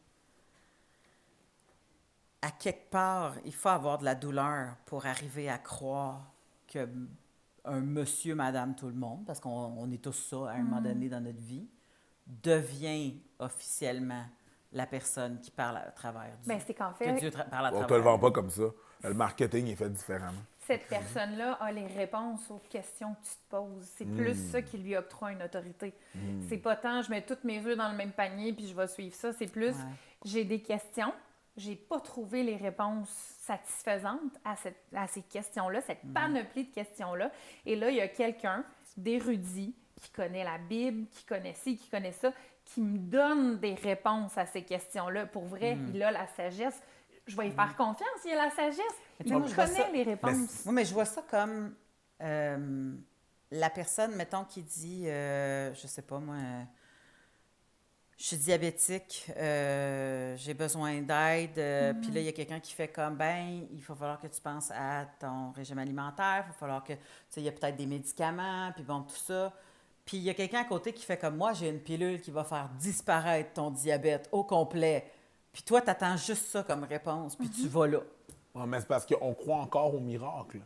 à quelque part, il faut avoir de la douleur pour arriver à croire que un monsieur, madame, tout le monde, parce qu'on est tous ça à un moment donné dans notre vie, devient officiellement la personne qui parle à travers Dieu. Ben, c'est qu'en que fait, Dieu parle à On travers. te le vend pas comme ça. Le marketing est fait différemment. cette personne-là a les réponses aux questions que tu te poses. C'est plus ça qui lui octroie une autorité. C'est pas tant je mets toutes mes œufs dans le même panier puis je vais suivre ça. C'est plus j'ai des questions, j'ai pas trouvé les réponses satisfaisantes à ces questions-là, cette panoplie de questions-là. Et là, il y a quelqu'un d'érudit qui connaît la Bible, qui connaît ci, qui connaît ça, qui me donne des réponses à ces questions-là. Pour vrai, il a la sagesse. Je vais y faire confiance, il a la sagesse. Mais tu sais, Il moi, je vois connaît ça- les réponses. Oui, mais je vois ça comme la personne, mettons, qui dit, je sais pas moi, je suis diabétique, j'ai besoin d'aide, puis là, il y a quelqu'un qui fait comme, ben, il va falloir que tu penses à ton régime alimentaire, il va falloir que, tu sais, il y a peut-être des médicaments, puis bon, tout ça. Puis il y a quelqu'un à côté qui fait comme moi, j'ai une pilule qui va faire disparaître ton diabète au complet. Puis toi, tu attends juste ça comme réponse, puis tu vas là. Ouais, mais c'est parce qu'on croit encore au miracle.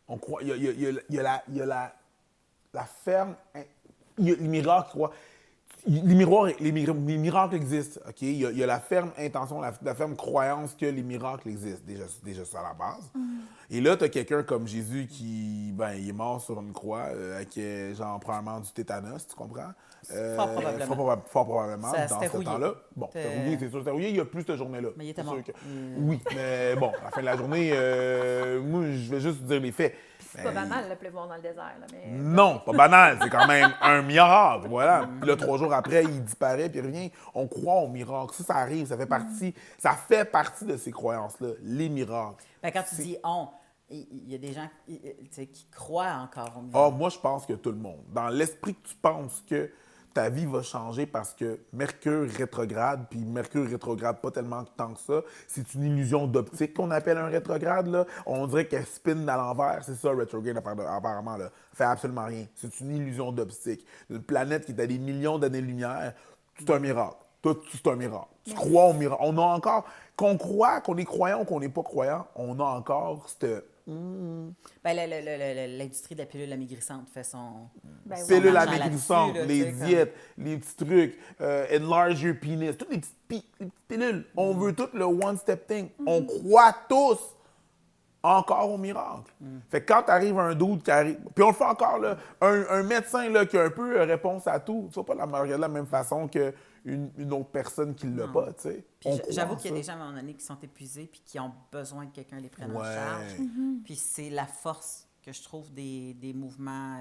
On croit. Il y a la ferme. Il y a les miracles, quoi. Les miracles existent, OK? Il y a la ferme intention, la ferme croyance que les miracles existent. Déjà ça à la base. Et là, tu as quelqu'un comme Jésus qui, il est mort sur une croix avec, genre, probablement du tétanos, tu comprends? Fort probablement. Fort probablement, Ça, dans c'était ce rouillé. temps-là. Bon, c'était rouillé, c'est sûr, c'était rouillé. Il y a plus cette journée-là. Mais il était C'est mort. sûr que- Oui, mais bon, à la fin de la journée, moi, je vais juste dire les faits. C'est pas banal, le pleuvoir dans le désert, là, mais... Non, pas banal. C'est quand même un miracle, voilà. Puis là, 3 jours après, il disparaît, puis il revient. On croit au miracle. Ça arrive, ça fait partie de ces croyances-là, les miracles. Quand tu dis « on », il y a des gens tu sais, qui croient encore au miracle. Ah, moi, je pense que tout le monde. Dans l'esprit que tu penses que ta vie va changer parce que Mercure rétrograde, puis Mercure rétrograde pas tellement tant que ça, c'est une illusion d'optique qu'on appelle un rétrograde, là. On dirait qu'elle spin à l'envers, c'est ça, rétrograde, apparemment, là. Fait absolument rien. C'est une illusion d'optique. Une planète qui est à des millions d'années-lumière, c'est un miracle. Tout, c'est un miracle. Tu crois au miracle. On a encore... Qu'on croit, qu'on est croyant ou qu'on n'est pas croyant, on a encore cette... L'industrie de la pilule amaigrissante fait son... Ben oui. Pilule argent amaigrissante, là-dessus, là, les tu sais, diètes, les petits trucs, enlarge your penis, toutes les petites pilules. On veut tout le one-step thing. On croit tous encore au miracle. Fait que quand t'arrives un doute qui arrive... Puis on le fait encore, là, un médecin là, qui a un peu réponse à tout, tu vas pas la regarder de la même façon qu'une autre personne qui l'a pas, tu sais. Puis On croit j'avoue en qu'il y a ça. des gens à un moment donné qui sont épuisés puis qui ont besoin que quelqu'un les prenne en Ouais. charge. Puis c'est la force que je trouve des mouvements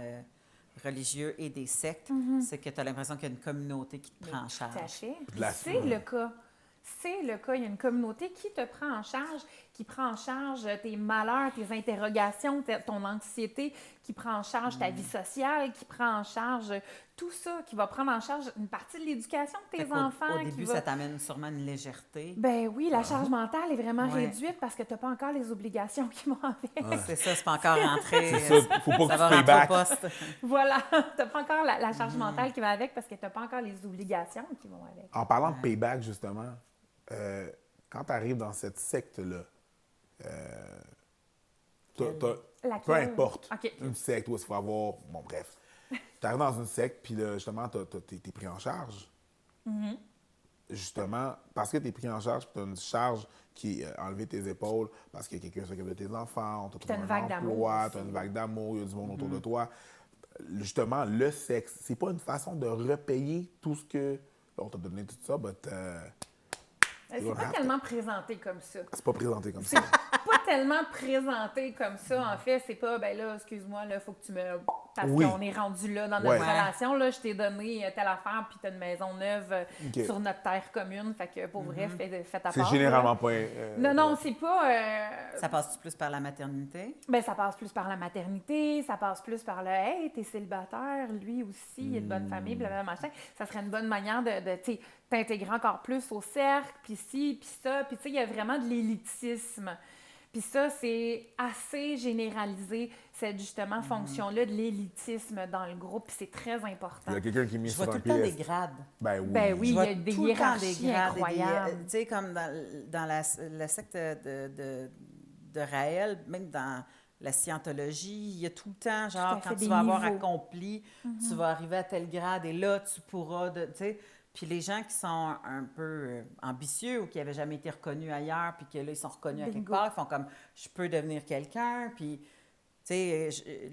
religieux et des sectes, c'est que tu as l'impression qu'il y a une communauté qui te prend en Tout à charge. fait. De la- C'est le cas. C'est le cas. Il y a une communauté qui te prend en charge, qui prend en charge tes malheurs, tes interrogations, ton anxiété, qui prend en charge ta vie sociale, qui prend en charge tout ça, qui va prendre en charge une partie de l'éducation de Fait tes qu'au- enfants. Au qui début, va- ça t'amène sûrement une légèreté. Ben oui, la charge mentale est vraiment Ouais. réduite parce que tu n'as pas encore les obligations qui vont avec. C'est ça, c'est pas encore rentré. C'est ça, faut pas que ça tu va payes rentrer au back. poste. Voilà, tu n'as pas encore la charge mentale qui va avec parce que tu n'as pas encore les obligations qui vont avec. En parlant de payback, justement, quand tu arrives dans cette secte-là, peu Laquelle? importe, OK. une secte où il faut avoir... Bon, bref. Tu arrives dans une secte, puis là, justement, t'es pris en charge. Justement, parce que tu es pris en charge, puis tu as une charge qui est enlevée tes épaules, parce que quelqu'un s'occupe de tes enfants, on t'a t'as trouvé une un vague d'amour emploi, aussi. tu as une vague d'amour, il y a du monde autour de toi. Justement, le sexe, c'est pas une façon de repayer tout ce que... On t'a donné tout ça, mais C'est pas tellement présenté comme ça. c'est pas présenté comme ça. Pas tellement présenté comme ça, en fait. C'est pas, ben là, excuse-moi, là, faut que tu me... Parce Oui. qu'on est rendu là dans notre Ouais. relation, là, je t'ai donné telle affaire, puis t'as une maison neuve OK. sur notre terre commune, fait que pour vrai, fais ta part. C'est là. généralement pas... Non, non, c'est pas... Ça passe plus par la maternité? Ben, ça passe plus par la maternité, ça passe plus par le « Hey, t'es célibataire, lui aussi, il a une bonne famille, blablabla, machin ». Ça serait une bonne manière de tu sais, t'intégrer encore plus au cercle, puis ci, puis ça. Puis tu sais, il y a vraiment de l'élitisme. Puis ça, c'est assez généralisé, cette, justement, fonction-là de l'élitisme dans le groupe, puis c'est très important. Il y a quelqu'un qui est mis Je sur vois un tout le temps des pièce. grades. Ben oui. Ben oui. Je Il y vois a des tout le temps hiérarchies incroyables. Tu sais, comme dans la secte de Raël, même dans la scientologie, il y a tout le temps, Tout genre, à fait, quand des tu vas avoir niveaux. accompli, tu vas arriver à tel grade et là, tu pourras, tu sais. Puis les gens qui sont un peu ambitieux ou qui n'avaient jamais été reconnus ailleurs, puis que là, ils sont reconnus à quelque Bingo. part, ils font comme, je peux devenir quelqu'un, puis... Tu sais,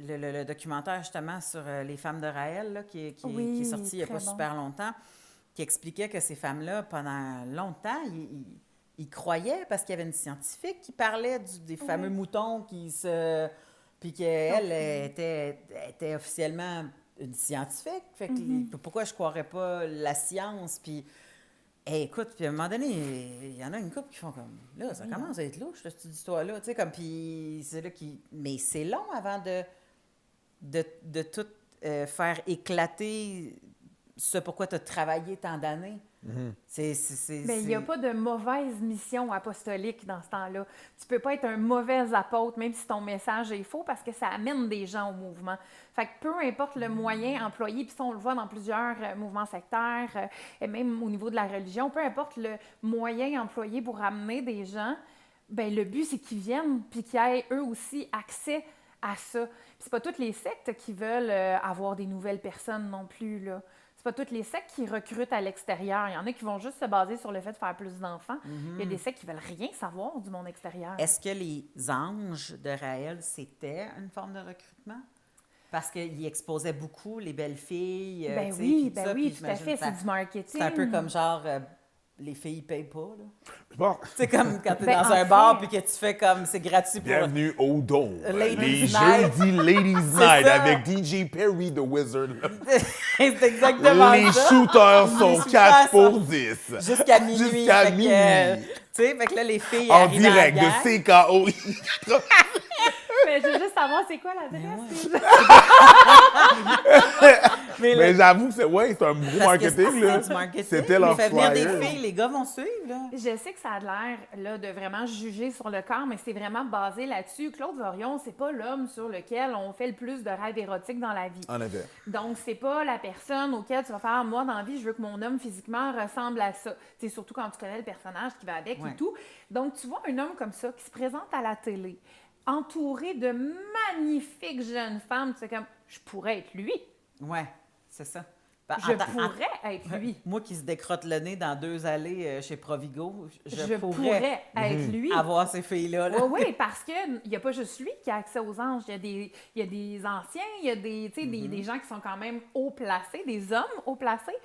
le documentaire, justement, sur les femmes de Raël, là, qui Oui, est sorti il n'y a très pas bon. super longtemps, qui expliquait que ces femmes-là, pendant longtemps, ils croyaient, parce qu'il y avait une scientifique qui parlait des fameux moutons qui se... Puis qu'elle était officiellement une scientifique. Fait que pourquoi je ne croirais pas la science? Puis, hey, écoute, puis à un moment donné, il y en a une couple qui font comme, là, ça commence à être louche, cette histoire-là. Tu sais, comme, puis c'est là qui... Mais c'est long avant de tout faire éclater ce pourquoi tu as travaillé tant d'années. Mais il n'y a pas de mauvaise mission apostolique dans ce temps-là. Tu peux pas être un mauvais apôtre, même si ton message est faux, parce que ça amène des gens au mouvement. Fait que peu importe le moyen employé, puis ça, on le voit dans plusieurs mouvements sectaires, et même au niveau de la religion, peu importe le moyen employé pour amener des gens, ben le but, c'est qu'ils viennent, puis qu'ils aient eux aussi accès à ça. Puis c'est pas toutes les sectes qui veulent avoir des nouvelles personnes non plus, là. C'est pas toutes les sectes qui recrutent à l'extérieur. Il y en a qui vont juste se baser sur le fait de faire plus d'enfants. Il y a des sectes qui veulent rien savoir du monde extérieur. Est-ce que les anges de Raël, c'était une forme de recrutement? Parce qu'ils exposaient beaucoup les belles filles. Ben oui, tout à fait. C'est du marketing. C'est un peu comme genre... les filles payent pas, là. Bon. C'est comme quand tu es dans un bar puis que tu fais comme c'est gratuit pour... Bienvenue au Dôme. Ladies Les Night. jeudis Ladies Night avec DJ Perry the Wizard. C'est exactement Les ça. shooters sont shooters 4 sont- pour 10. Jusqu'à minuit. Jusqu'à Fait que, minuit. tu sais, fait que là, les filles En arrivent direct en gang. de CKO. Mais je veux juste savoir c'est quoi l'adresse. Mais j'avoue que c'est un gros parce que marketing. Là. c'est du marketing. C'était leur fait venir flyer. des filles, les gars vont suivre, là. Je sais que ça a l'air là, de vraiment juger sur le corps, mais c'est vraiment basé là-dessus. Claude Vorion, c'est pas l'homme sur lequel on fait le plus de rêves érotiques dans la vie. En effet. Donc, c'est pas la personne auquel tu vas faire « Moi, dans la vie, je veux que mon homme physiquement ressemble à ça. » Tu sais, surtout quand tu connais le personnage qui va avec Ouais. et tout. Donc, tu vois un homme comme ça qui se présente à la télé, entouré de magnifiques jeunes femmes. Tu sais, comme « Je pourrais être lui. Ouais, c'est ça. Ben, Je pourrais être lui. Moi qui se décrotte le nez dans 2 allées chez Provigo, Je pourrais être lui. avoir ces filles-là. Là. Oui, parce qu'il n'y a pas juste lui qui a accès aux anges. Il y a des anciens, il y a des gens qui sont quand même haut placés, des hommes haut placés,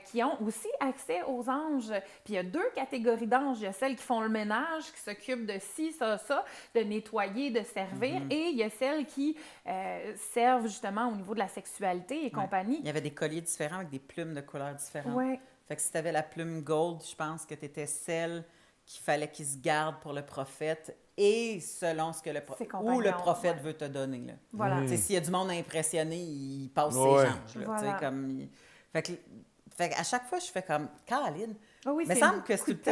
qui ont aussi accès aux anges. Puis il y a 2 catégories d'anges. Il y a celles qui font le ménage, qui s'occupent de ci, ça, de nettoyer, de servir. Et il y a celles qui servent justement au niveau de la sexualité et compagnie. Il y avait des colliers différents avec des plumes de couleurs différentes. Ouais. Fait que si tu avais la plume gold, je pense que tu étais celle qu'il fallait qu'il se garde pour le prophète et selon ce que le Ses ou compagnons, le prophète ouais. veut te donner. Là. Voilà. Tu sais, s'il y a du monde à impressionner, il passe Ouais. ses changes. Là, Voilà. tu sais, comme fait qu'à chaque fois, je fais comme Caroline. Ah oui, Mais il c'est semble que c'est tout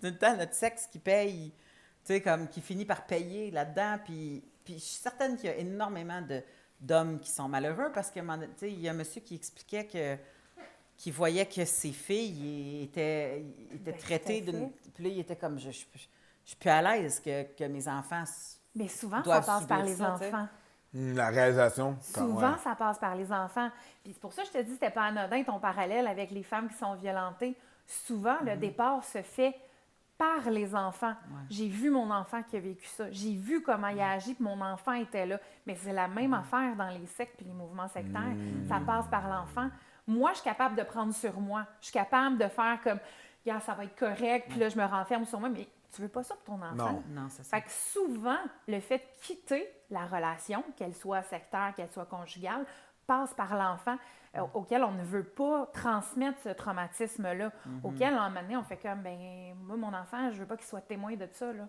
le temps notre sexe qui paye, tu sais, comme qui finit par payer là-dedans. Puis je suis certaine qu'il y a énormément d'hommes qui sont malheureux parce que, tu sais, il y a un monsieur qui expliquait qui voyait que ses filles étaient traitées d'une... Puis là, il était comme, je suis plus à l'aise que mes enfants... Mais souvent, ça doivent passe par subir les ça, tu sais. enfants. La réalisation. Souvent, ça passe par les enfants. Puis c'est pour ça que je te dis, c'était pas anodin ton parallèle avec les femmes qui sont violentées. Souvent, le départ se fait par les enfants. J'ai vu mon enfant qui a vécu ça. J'ai vu comment il a agi, puis mon enfant était là. Mais c'est la même affaire dans les sectes puis les mouvements sectaires. Ça passe par l'enfant. Moi, je suis capable de prendre sur moi. Je suis capable de faire comme, yeah, ça va être correct, puis là, je me renferme sur moi. Mais tu veux pas ça pour ton enfant? Non, c'est ça. Fait que souvent, le fait de quitter la relation, qu'elle soit sectaire, qu'elle soit conjugale, passe par l'enfant auquel on ne veut pas transmettre ce traumatisme-là, auquel, à un moment donné, on fait comme, ben moi, mon enfant, je veux pas qu'il soit témoin de ça, là.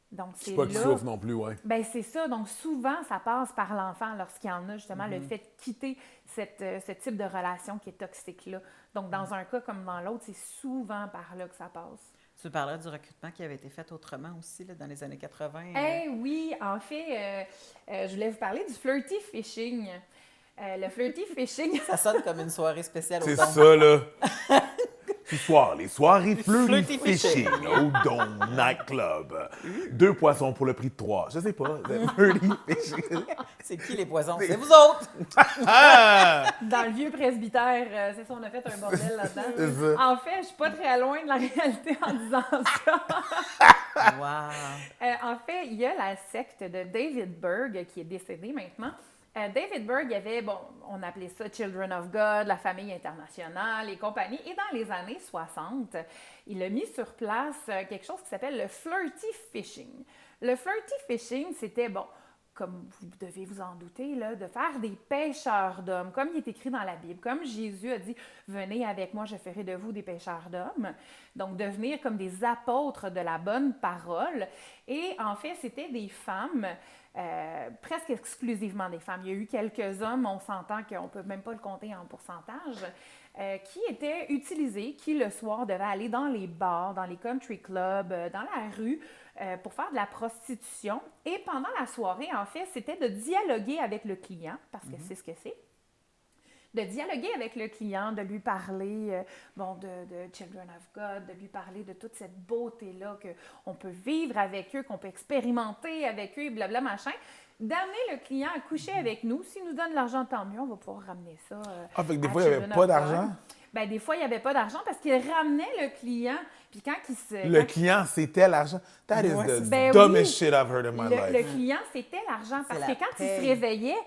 Donc, C'est pas qu'il souffre non plus, ouais. Ben c'est ça. Donc, souvent, ça passe par l'enfant lorsqu'il y en a, justement, le fait de quitter ce type de relation qui est toxique-là. Donc, dans un cas comme dans l'autre, c'est souvent par là que ça passe. Tu parlerais du recrutement qui avait été fait autrement aussi, là, dans les années 80. Eh oui, en fait, je voulais vous parler du flirty fishing. Le flirty fishing... Ça sonne comme une soirée spéciale au C'est Dôme. ça, là. Ce soir, les soirées flirty Flirty fishing au Dome Nightclub. 2 poissons pour le prix de 3. Je sais pas. Flirty fishing. C'est qui les poissons? C'est vous autres! Dans le vieux presbytère, c'est ça, on a fait un bordel C'est là-dedans. ça. En fait, je suis pas très loin de la réalité en disant ça. Wow! En fait, il y a la secte de David Berg qui est décédé maintenant. David Berg, il y avait, bon, on appelait ça Children of God, la famille internationale et compagnie. Et dans les années 60, il a mis sur place quelque chose qui s'appelle le flirty fishing. Le flirty fishing, c'était, bon, comme vous devez vous en douter, là, de faire des pêcheurs d'hommes, comme il est écrit dans la Bible, comme Jésus a dit « Venez avec moi, je ferai de vous des pêcheurs d'hommes ». Donc, devenir comme des apôtres de la bonne parole. Et en fait, c'était des femmes, presque exclusivement des femmes. Il y a eu quelques hommes, on s'entend qu'on ne peut même pas le compter en pourcentage, qui étaient utilisés, qui le soir devaient aller dans les bars, dans les country clubs, dans la rue, pour faire de la prostitution. Et pendant la soirée, en fait, c'était de dialoguer avec le client, parce que c'est ce que c'est. De dialoguer avec le client, de lui parler de Children of God, de lui parler de toute cette beauté-là qu'on peut vivre avec eux, qu'on peut expérimenter avec eux, blabla, machin. D'amener le client à coucher avec nous. S'il nous donne de l'argent, tant mieux, on va pouvoir ramener ça. Fait que des fois, il n'y avait pas d'argent? Ben, des fois, il n'y avait pas d'argent parce qu'il ramenait le client. Puis quand il se... Le client, c'était l'argent. That is the Ben dumbest oui. shit I've heard in my life. Le client, c'était l'argent. Parce que quand il se réveillait,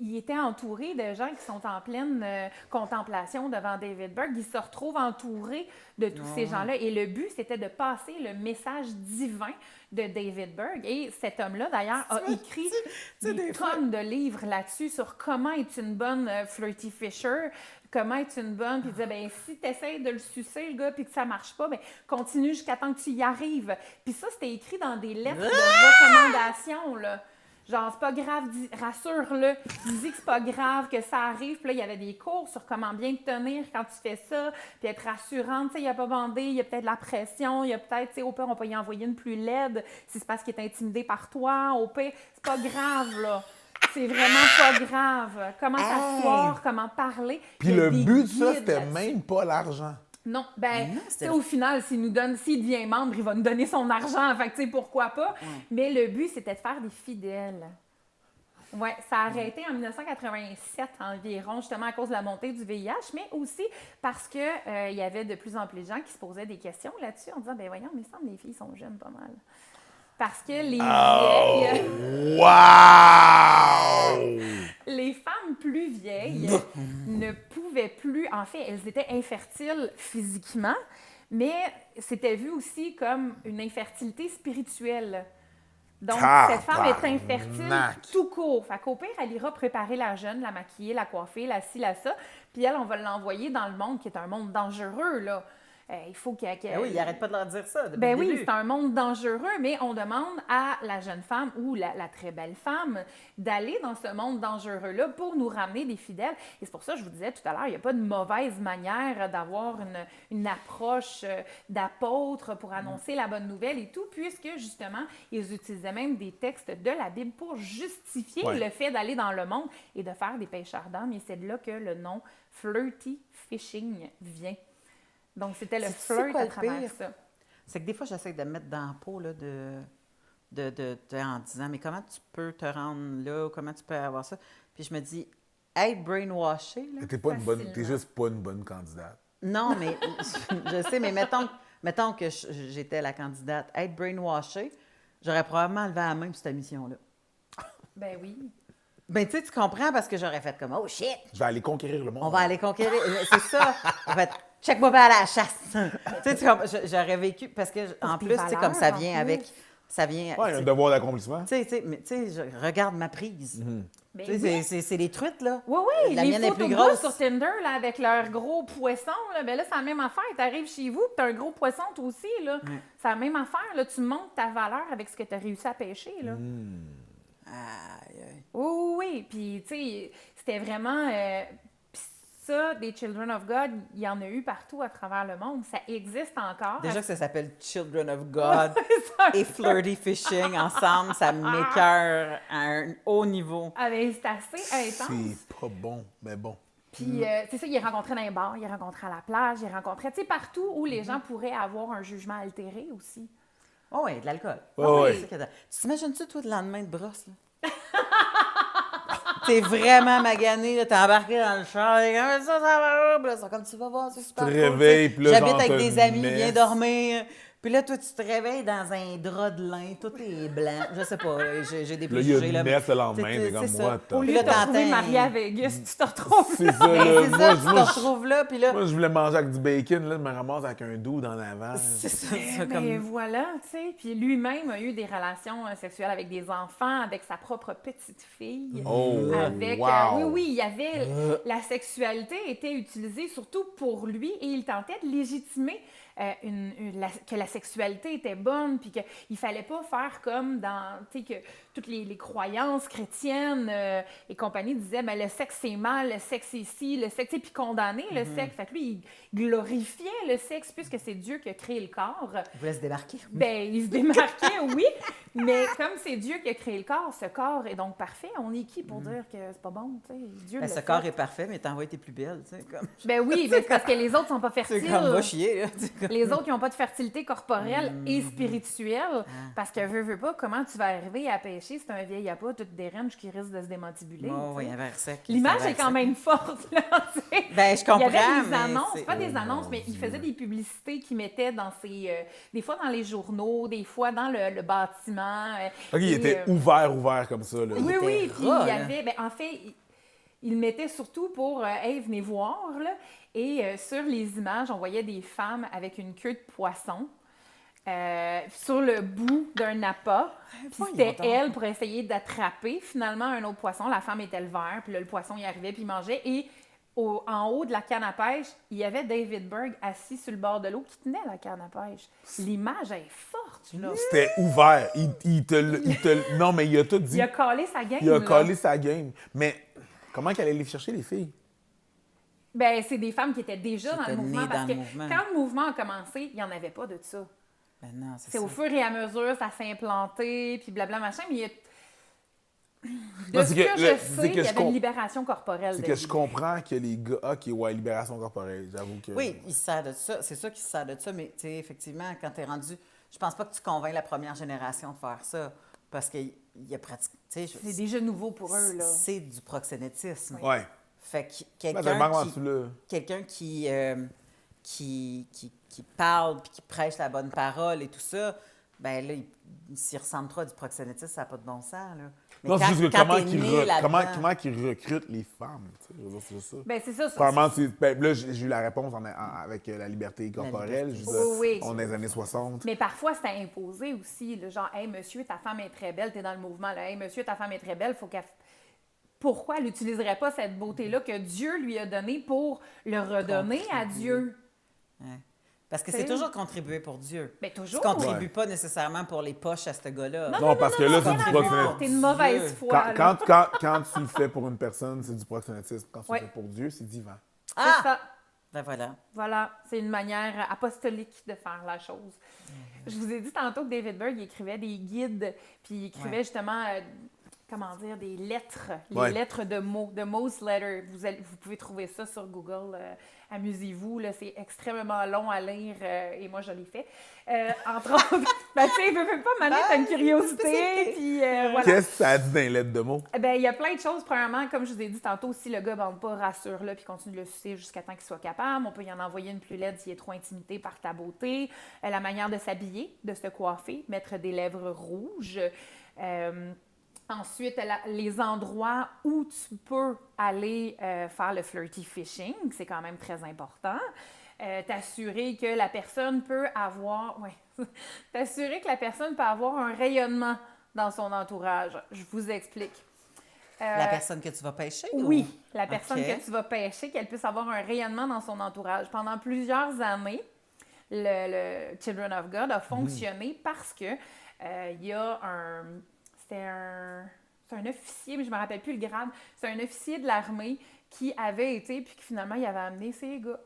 il était entouré de gens qui sont en pleine contemplation devant David Berg. Il se retrouve entouré de tous ces gens-là. Et le but, c'était de passer le message divin de David Berg. Et cet homme-là, d'ailleurs, a écrit des tonnes de livres là-dessus sur comment être une bonne flirty fisher, comment être une bonne. Puis il disait, ben si tu essaies de le sucer, le gars, puis que ça marche pas, ben continue jusqu'à temps que tu y arrives. Puis ça, c'était écrit dans des lettres de recommandation, là. Genre, c'est pas grave, rassure-le. Dis que c'est pas grave, que ça arrive. Puis là, il y avait des cours sur comment bien te tenir quand tu fais ça, puis être rassurante. Tu sais, il a pas bandé, il y a peut-être de la pression, il y a peut-être, tu sais, au pire, on peut y envoyer une plus laide si c'est parce qu'il est intimidé par toi. Au pire, c'est pas grave, là. C'est vraiment pas grave. Comment t'asseoir, comment parler. Puis le but de ça, c'était même pas l'argent. Non, au final, s'il devient membre, il va nous donner son argent. Fait que, tu sais, pourquoi pas? Mais le but, c'était de faire des fidèles. Oui, ça a arrêté en 1987 environ, justement à cause de la montée du VIH, mais aussi parce que il y avait de plus en plus de gens qui se posaient des questions là-dessus en disant, ben voyons, mais il semble que les filles sont jeunes pas mal. Parce que les vieilles... Wow! Les femmes plus vieilles ne pouvaient plus... En fait, elles étaient infertiles physiquement, mais c'était vu aussi comme une infertilité spirituelle. Donc, cette femme est infertile tout court. Fait qu'au pire, elle ira préparer la jeune, la maquiller, la coiffer, la ci, la ça. Puis elle, on va l'envoyer dans le monde qui est un monde dangereux, là. Il faut qu'il oui, il n'arrête pas de leur dire ça. Ben oui, c'est un monde dangereux, mais on demande à la jeune femme ou la très belle femme d'aller dans ce monde dangereux-là pour nous ramener des fidèles. Et c'est pour ça que je vous disais tout à l'heure, il n'y a pas de mauvaise manière d'avoir une approche d'apôtre pour annoncer la bonne nouvelle et tout, puisque justement, ils utilisaient même des textes de la Bible pour justifier le fait d'aller dans le monde et de faire des pêcheurs d'âmes. Et c'est de là que le nom flirty fishing vient. Donc, c'était le flirt à travers ça. C'est que des fois, j'essaie de me mettre dans la peau là, en disant, mais comment tu peux te rendre là? Comment tu peux avoir ça? Puis je me dis, être brainwashé, là... T'es juste pas une bonne candidate. Non, mais je sais, mais mettons que j'étais la candidate. Être brainwashé, j'aurais probablement levé la main pour cette mission-là. Ben oui. Ben, tu sais, tu comprends parce que j'aurais fait comme, oh shit! Je vais aller conquérir le monde. On va aller conquérir. C'est ça. En fait, check-moi pas à la chasse. Tu sais, j'aurais vécu, parce que, en plus, tu sais, comme ça vient avec. Ça vient. Oui, un devoir d'accomplissement. Tu sais, je regarde ma prise. Ben tu sais, c'est les truettes, là. Oui, la les mienne est photos plus de gars grosse. sur Tinder, là, avec leurs gros poissons, là, ben là, c'est la même affaire. Tu arrives chez vous, tu as un gros poisson, toi aussi, là. C'est la même affaire, là. Tu montes ta valeur avec ce que tu as réussi à pêcher, là. Oui. Puis, tu sais, c'était vraiment... ça, des Children of God, il y en a eu partout à travers le monde. Ça existe encore. Déjà que ça s'appelle Children of God et Flirty Fishing ensemble, ça m'écoeure à un haut niveau. Ah, ben, c'est assez intense. C'est pas bon, mais bon. Puis, c'est ça, il est rencontré dans les bars, il est rencontré à la plage, il est rencontré, tu sais, partout où les gens pourraient avoir un jugement altéré aussi. Oh oui, de l'alcool. Oui. Tu t'imagines-tu, toi, le lendemain de brosse, là? T'es vraiment magané, là, t'es embarqué dans le char, et ça va, là, comme tu vas voir, c'est super Tu te cool, réveilles, puis là, j'habite genre, avec des amis, messe. viens dormir, Puis là, toi, tu te réveilles dans un drap de lin, tout est blanc. Je sais pas, j'ai des Là, il y a préjugés. une messe le lendemain, t'es comme ça. moi. Au lieu Là, de te retrouver t'entends- mariée à Vegas, tu te retrouves C'est là. ça, là. Ben, c'est ça, tu te moi, retrouves là, puis là... moi, je voulais manger avec du bacon, là, je me ramasse avec un doux dans l'avant. C'est ça, Mais comme... voilà, tu sais. Puis lui-même a eu des relations sexuelles avec des enfants, avec sa propre petite fille. Oh, Avec, wow. oui, il y avait... La sexualité était utilisée surtout pour lui et il tentait de légitimer que la sexualité était bonne, puis qu'il fallait pas faire comme dans, tu sais, que toutes les croyances chrétiennes et compagnie disaient, ben le sexe c'est mal, le sexe c'est ci, le sexe, tu sais, puis condamner le sexe. Fait que lui, il glorifiait le sexe puisque c'est Dieu qui a créé le corps. Il voulait se démarquer. Ben, il se démarquait, oui, mais comme c'est Dieu qui a créé le corps, ce corps est donc parfait. On est qui pour dire que c'est pas bon, tu sais? Dieu Ben, l'a ce fait. corps est parfait, mais t'envoies tes plus belles, tu sais, comme... Ben oui, mais c'est parce que les autres sont pas C'est fertiles. comme, va chier, là. C'est comme- Les autres, qui n'ont pas de fertilité corporelle et spirituelle. Parce que, veux pas, comment tu vas arriver à pêcher si c'est un vieil appât, toutes des ranges qui risquent de se démantibuler? Oh, tu sais. oui, un verre sec. L'image c'est un est verre quand sec. même forte, là, tu sais. Ben, je Il y comprends, avait des mais annonces, c'est- pas des Oh, annonces, mon mais il Dieu. faisait des publicités qu'il mettait dans ses... des fois dans les journaux, des fois dans le bâtiment. OK, il Et, était ouvert comme ça, là. Oui, était oui, puis ras, il y là. avait... Ben, en fait, il le mettait surtout pour hey, venez voir, là. Et sur les images, on voyait des femmes avec une queue de poisson sur le bout d'un appât. Puis voyons c'était donc. elle pour essayer d'attraper finalement un autre poisson. La femme était le vert, puis là, le poisson y arrivait, puis il mangeait. Et en haut de la canne à pêche, il y avait David Berg assis sur le bord de l'eau qui tenait la canne à pêche. L'image est forte, là. C'était ouvert. Non, mais il a tout dit. Il a collé sa game, Il a là. collé sa game. Mais comment qu'elle allait chercher les filles? Ben, c'est des femmes qui étaient déjà dans étaient le mouvement. nées Parce dans que le mouvement. quand le mouvement a commencé, il n'y en avait pas de ça. Ben non, c'est C'est ça. au fur et à mesure, ça s'est implanté, puis blabla, machin. Mais il y a... Non, De ce c'est que que- je c'est sais, que il y je avait une com- libération corporelle. C'est de que lui. je comprends que les gars... OK, ouais, libération corporelle, j'avoue que... Oui, il se sert de ça. C'est sûr qu'il se sert de ça, mais tu sais, effectivement, quand tu es rendu... Je pense pas que tu convaincs la première génération de faire ça, parce qu'il y a pratique... tu sais, C'est déjà nouveau pour eux, là. C'est du proxénétisme. Ouais. Fait que Ben, c'est le manque quelqu'un là. quelqu'un qui parle puis qui prêche la bonne parole et tout ça, ben là, s'il ressemble trop à du proxénétisme, ça n'a pas de bon sens, là. Mais Non, c'est juste que comment t'es qu'ils né là-dedans- comment qu'ils recrutent les femmes, tu sais, je veux dire, c'est ça. Ben, c'est ça. Probablement, là, j'ai eu la réponse avec la liberté corporelle. liberté. Je veux dire, Oui, oui. on est dans les années 60. Mais parfois, c'était imposé aussi. Là, genre, hey, monsieur, ta femme est très belle, t'es dans le mouvement. Là, hey, monsieur, ta femme est très belle, faut qu'elle. Pourquoi elle n'utiliserait pas cette beauté-là que Dieu lui a donnée pour le redonner à Dieu? Ouais. Parce que C'est- c'est toujours contribuer pour Dieu. Ben, toujours. Tu contribues Ouais. pas nécessairement pour les poches à ce gars-là. Non, parce que là, c'est Rien du à voir. proxénétisme. T'es une mauvaise Dieu. foi. là. Quand tu le fais pour une personne, c'est du proxénétisme. Quand tu Ouais. le fais pour Dieu, c'est divin. C'est Ah! ça. Ben voilà. Voilà, c'est une manière apostolique de faire la chose. Je vous ai dit tantôt que David Berg il écrivait des guides, puis il écrivait Ouais. justement, comment dire, des lettres, les Ouais. lettres de mots, de Mo's Letter. Vous pouvez trouver ça sur Google. Amusez-vous, là, c'est extrêmement long à lire et moi, je l'ai fait. Entre autres, ben, tu sais, veux pas m'amener, t'as une curiosité, puis voilà. Qu'est-ce que ça a dit dans les lettres de mots? Ben, il y a plein de choses. Premièrement, comme je vous ai dit tantôt, si le gars ne bande pas, rassure-le puis continue de le sucer jusqu'à temps qu'il soit capable. On peut y en envoyer une plus laide s'il est trop intimidé par ta beauté. La manière de s'habiller, de se coiffer, mettre des lèvres rouges. Ensuite, les endroits où tu peux aller faire le flirty fishing, c'est quand même très important. T'assurer que la personne peut avoir... Ouais. T'assurer que la personne peut avoir un rayonnement dans son entourage. Je vous explique. La personne que tu vas pêcher? Oui, ou- la personne OK. que tu vas pêcher, qu'elle puisse avoir un rayonnement dans son entourage. Pendant plusieurs années, le Children of God a fonctionné parce que il y a un... C'est un officier, mais je ne me rappelle plus le grade. C'est un officier de l'armée qui avait été, puis qui finalement, il avait amené ses gars.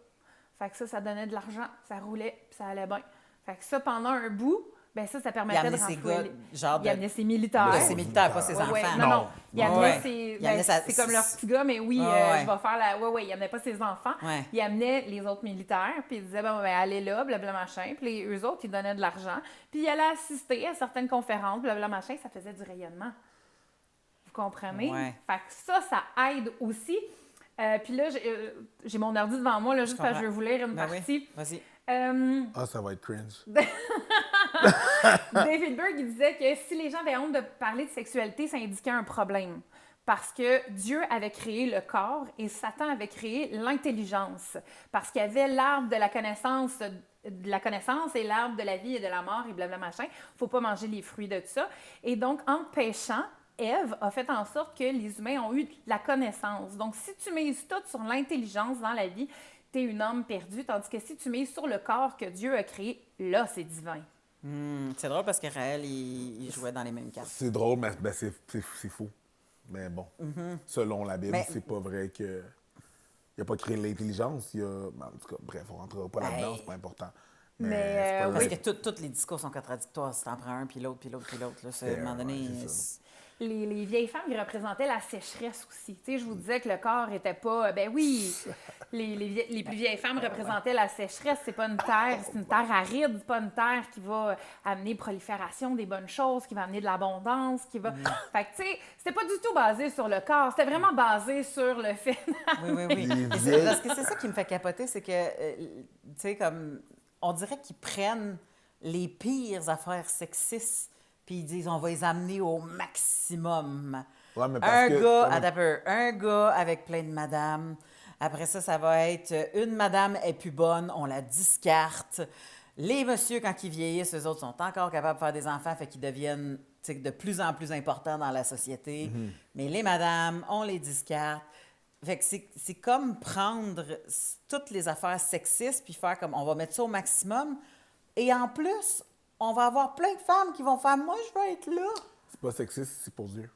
Fait que ça donnait de l'argent, ça roulait, puis ça allait bien. Fait que ça, pendant un bout, ben ça Il permettait de amenait ses renflouer. gars, genre Il amenait ses militaires. de ses militaires, pas ses Ouais, ouais. enfants. Non, non. Non. Il amenait Ouais. ses... Il amenait ben, sa- c'est comme leur petit gars, mais oui, Ouais, ouais. je vais faire la... Ouais, ouais, il amenait pas ses enfants. Ouais. Il amenait les autres militaires, puis il disait, ben, allez là, blabla machin. Puis eux autres, ils donnaient de l'argent. Puis il allait assister à certaines conférences, blabla machin, ça faisait du rayonnement. Vous comprenez? Ouais. Fait que ça aide aussi. Puis là, j'ai mon ordi devant moi, là, juste parce que je veux vous lire une Ben oui. partie. Vas-y. Euh, Ah, ça va être cringe. David Berg, il disait que si les gens avaient honte de parler de sexualité, ça indiquait un problème. Parce que Dieu avait créé le corps et Satan avait créé l'intelligence. Parce qu'il y avait l'arbre de la connaissance et l'arbre de la vie et de la mort et blablabla machin. Il ne faut pas manger les fruits de tout ça. Et donc, en péchant, Ève a fait en sorte que les humains ont eu la connaissance. Donc, si tu mises tout sur l'intelligence dans la vie, tu es une âme perdue. Tandis que si tu mises sur le corps que Dieu a créé, là, c'est divin. C'est drôle parce que Raël, il jouait dans les mêmes cartes. C'est drôle, mais c'est faux. Mais bon, selon la Bible, c'est pas vrai que il n'a pas créé l'intelligence. En tout cas, bref, on ne rentrera pas là-dedans, c'est pas important. Mais c'est pas Parce vrai. que tous les discours sont contradictoires. Si t'en prends un, puis l'autre, puis l'autre, puis l'autre. Là, à un moment donné... c'est ça. Les vieilles femmes, ils représentaient la sécheresse aussi. Tu sais, je vous disais que le corps était pas... Ben oui, les plus vieilles femmes représentaient la sécheresse. C'est pas une terre, c'est une terre aride. C'est pas une terre qui va amener prolifération des bonnes choses, qui va amener de l'abondance, qui va... Fait que, tu sais, c'était pas du tout basé sur le corps. C'était vraiment basé sur le fait... Oui. Parce que c'est ça qui me fait capoter, c'est que, tu sais, comme... On dirait qu'ils prennent les pires affaires sexistes puis ils disent, on va les amener au maximum. Ouais, mais parce Un gars avec plein de madames. Après ça, ça va être une madame est plus bonne, on la discarte. Les messieurs, quand ils vieillissent, eux autres sont encore capables de faire des enfants, fait qu'ils deviennent de plus en plus importants dans la société. Mais les madames, on les discarte. Fait que c'est comme prendre toutes les affaires sexistes puis faire comme, on va mettre ça au maximum. Et en plus, on va avoir plein de femmes qui vont faire « Moi, je veux être là! » c'est pas sexiste, c'est pour Dieu.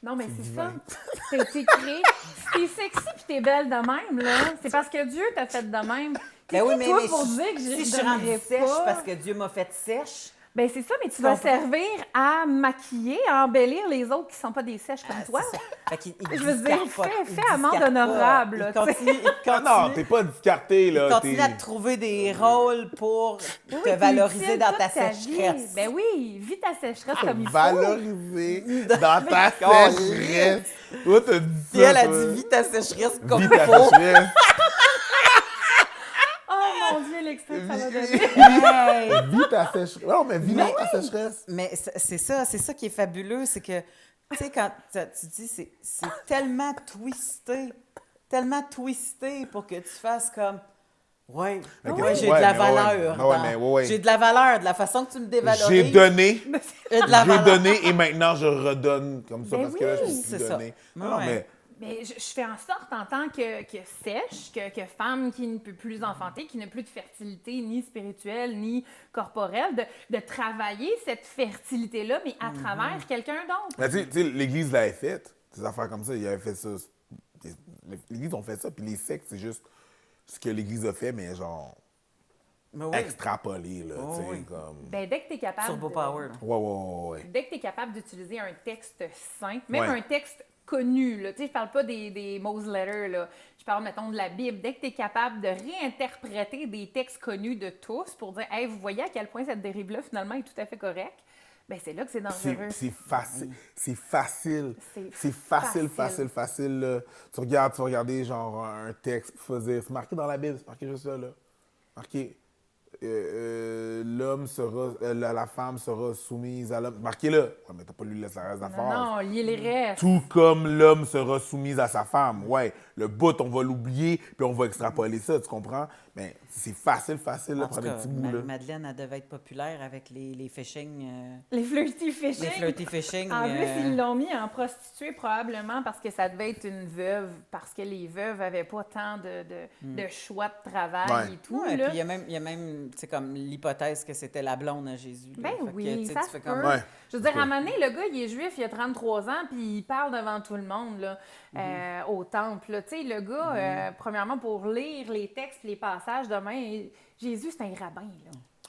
Non, mais c'est divin. ça. T'as été créé. Si t'es sexy puis t'es belle de même, là, c'est parce que Dieu t'a fait de même. Ben oui, mais pour dire que si je je suis rendue donnerais sèche pas... parce que Dieu m'a fait sèche, Ben c'est ça, mais tu vas servir à maquiller, à embellir les autres qui sont pas des sèches comme toi. fait qu'il Je veux dire, fais amende honorable. Il là, tu sais. continue, Non, t'es pas discarté, là. il continue à te trouver des rôles pour Oui, te valoriser utile dans toute ta vie. sécheresse. Ben oui, vis ta sécheresse comme il faut. Valoriser dans ta Oh, sécheresse. Toi, t'as dit ça. Puis elle a toi. dit « Vis ta sécheresse comme Vis il ta faut. sécheresse. Oh mon Dieu, l'extrait que ça va donner. Hey! Vis ta sécheresse. Non, mais vis dans ta sécheresse. Mais c'est ça qui est fabuleux, c'est que, tu sais, quand tu dis, c'est tellement twisté pour que tu fasses comme, ouais, Ok, ouais, j'ai ouais, de la mais valeur. ouais, mais ouais. J'ai de la valeur, de la façon que tu me dévalorises. J'ai donné. J'ai de la J'ai valeur. donné et maintenant je redonne comme ça Ben parce que là, je oui, me suis c'est ça. donné. Non, Ouais. mais Mais je fais en sorte, en tant que sèche, que femme qui ne peut plus enfanter, qui n'a plus de fertilité ni spirituelle ni corporelle, de travailler cette fertilité-là, mais à travers quelqu'un d'autre. mais tu sais, l'Église l'avait faite. Des affaires comme ça, il avait fait ça. L'Église ont fait ça, puis les sectes, c'est juste ce que l'Église a fait, mais genre Mais oui. extrapolé, là, Oh, tu sais, oui. comme... Ben, dès que tu es capable. Turbo Power. là. Ouais. Dès que tu es capable d'utiliser un texte saint, même Ouais. un texte connu, là, tu sais, je parle pas des Mose Letters, là, je parle, mettons, de la Bible. Dès que tu es capable de réinterpréter des textes connus de tous pour dire, hey, vous voyez à quel point cette dérive-là, finalement, est tout à fait correcte, ben c'est là que c'est dangereux. C'est facile. C'est facile. C'est facile. Là. Tu vas regarder genre un texte, puis tu vas dire, c'est marqué dans la Bible, c'est marqué juste là. Marqué, l'homme sera, la femme sera soumise à l'homme. Marqué-le. Ouais, mais t'as pas lu le reste de la phrase. Non, lier les restes. Tout comme l'homme sera soumis à sa femme. Ouais, le bout, on va l'oublier, puis on va extrapoler ça, tu comprends? Mais c'est facile, là, En tout prendre des cas, petits bouts, là. Madeleine, elle devait être populaire avec les phishing. Les flirty fishing. Les flirty fishing. En plus, ils l'ont mis en prostituée probablement parce que ça devait être une veuve, parce que les veuves n'avaient pas tant de choix de travail Ouais. et tout. Ouais, là. puis il y a même tu sais, comme l'hypothèse que c'était la blonde à Jésus. là. Ben Fait que, oui, tu sais, ça tu se fais peut. comme... Ouais. Je veux dire, à un moment donné, le gars, il est juif, il a 33 ans, puis il parle devant tout le monde là, au temple. là. Tu sais, le gars, premièrement, pour lire les textes, les passages, demain, Jésus, c'est un rabbin.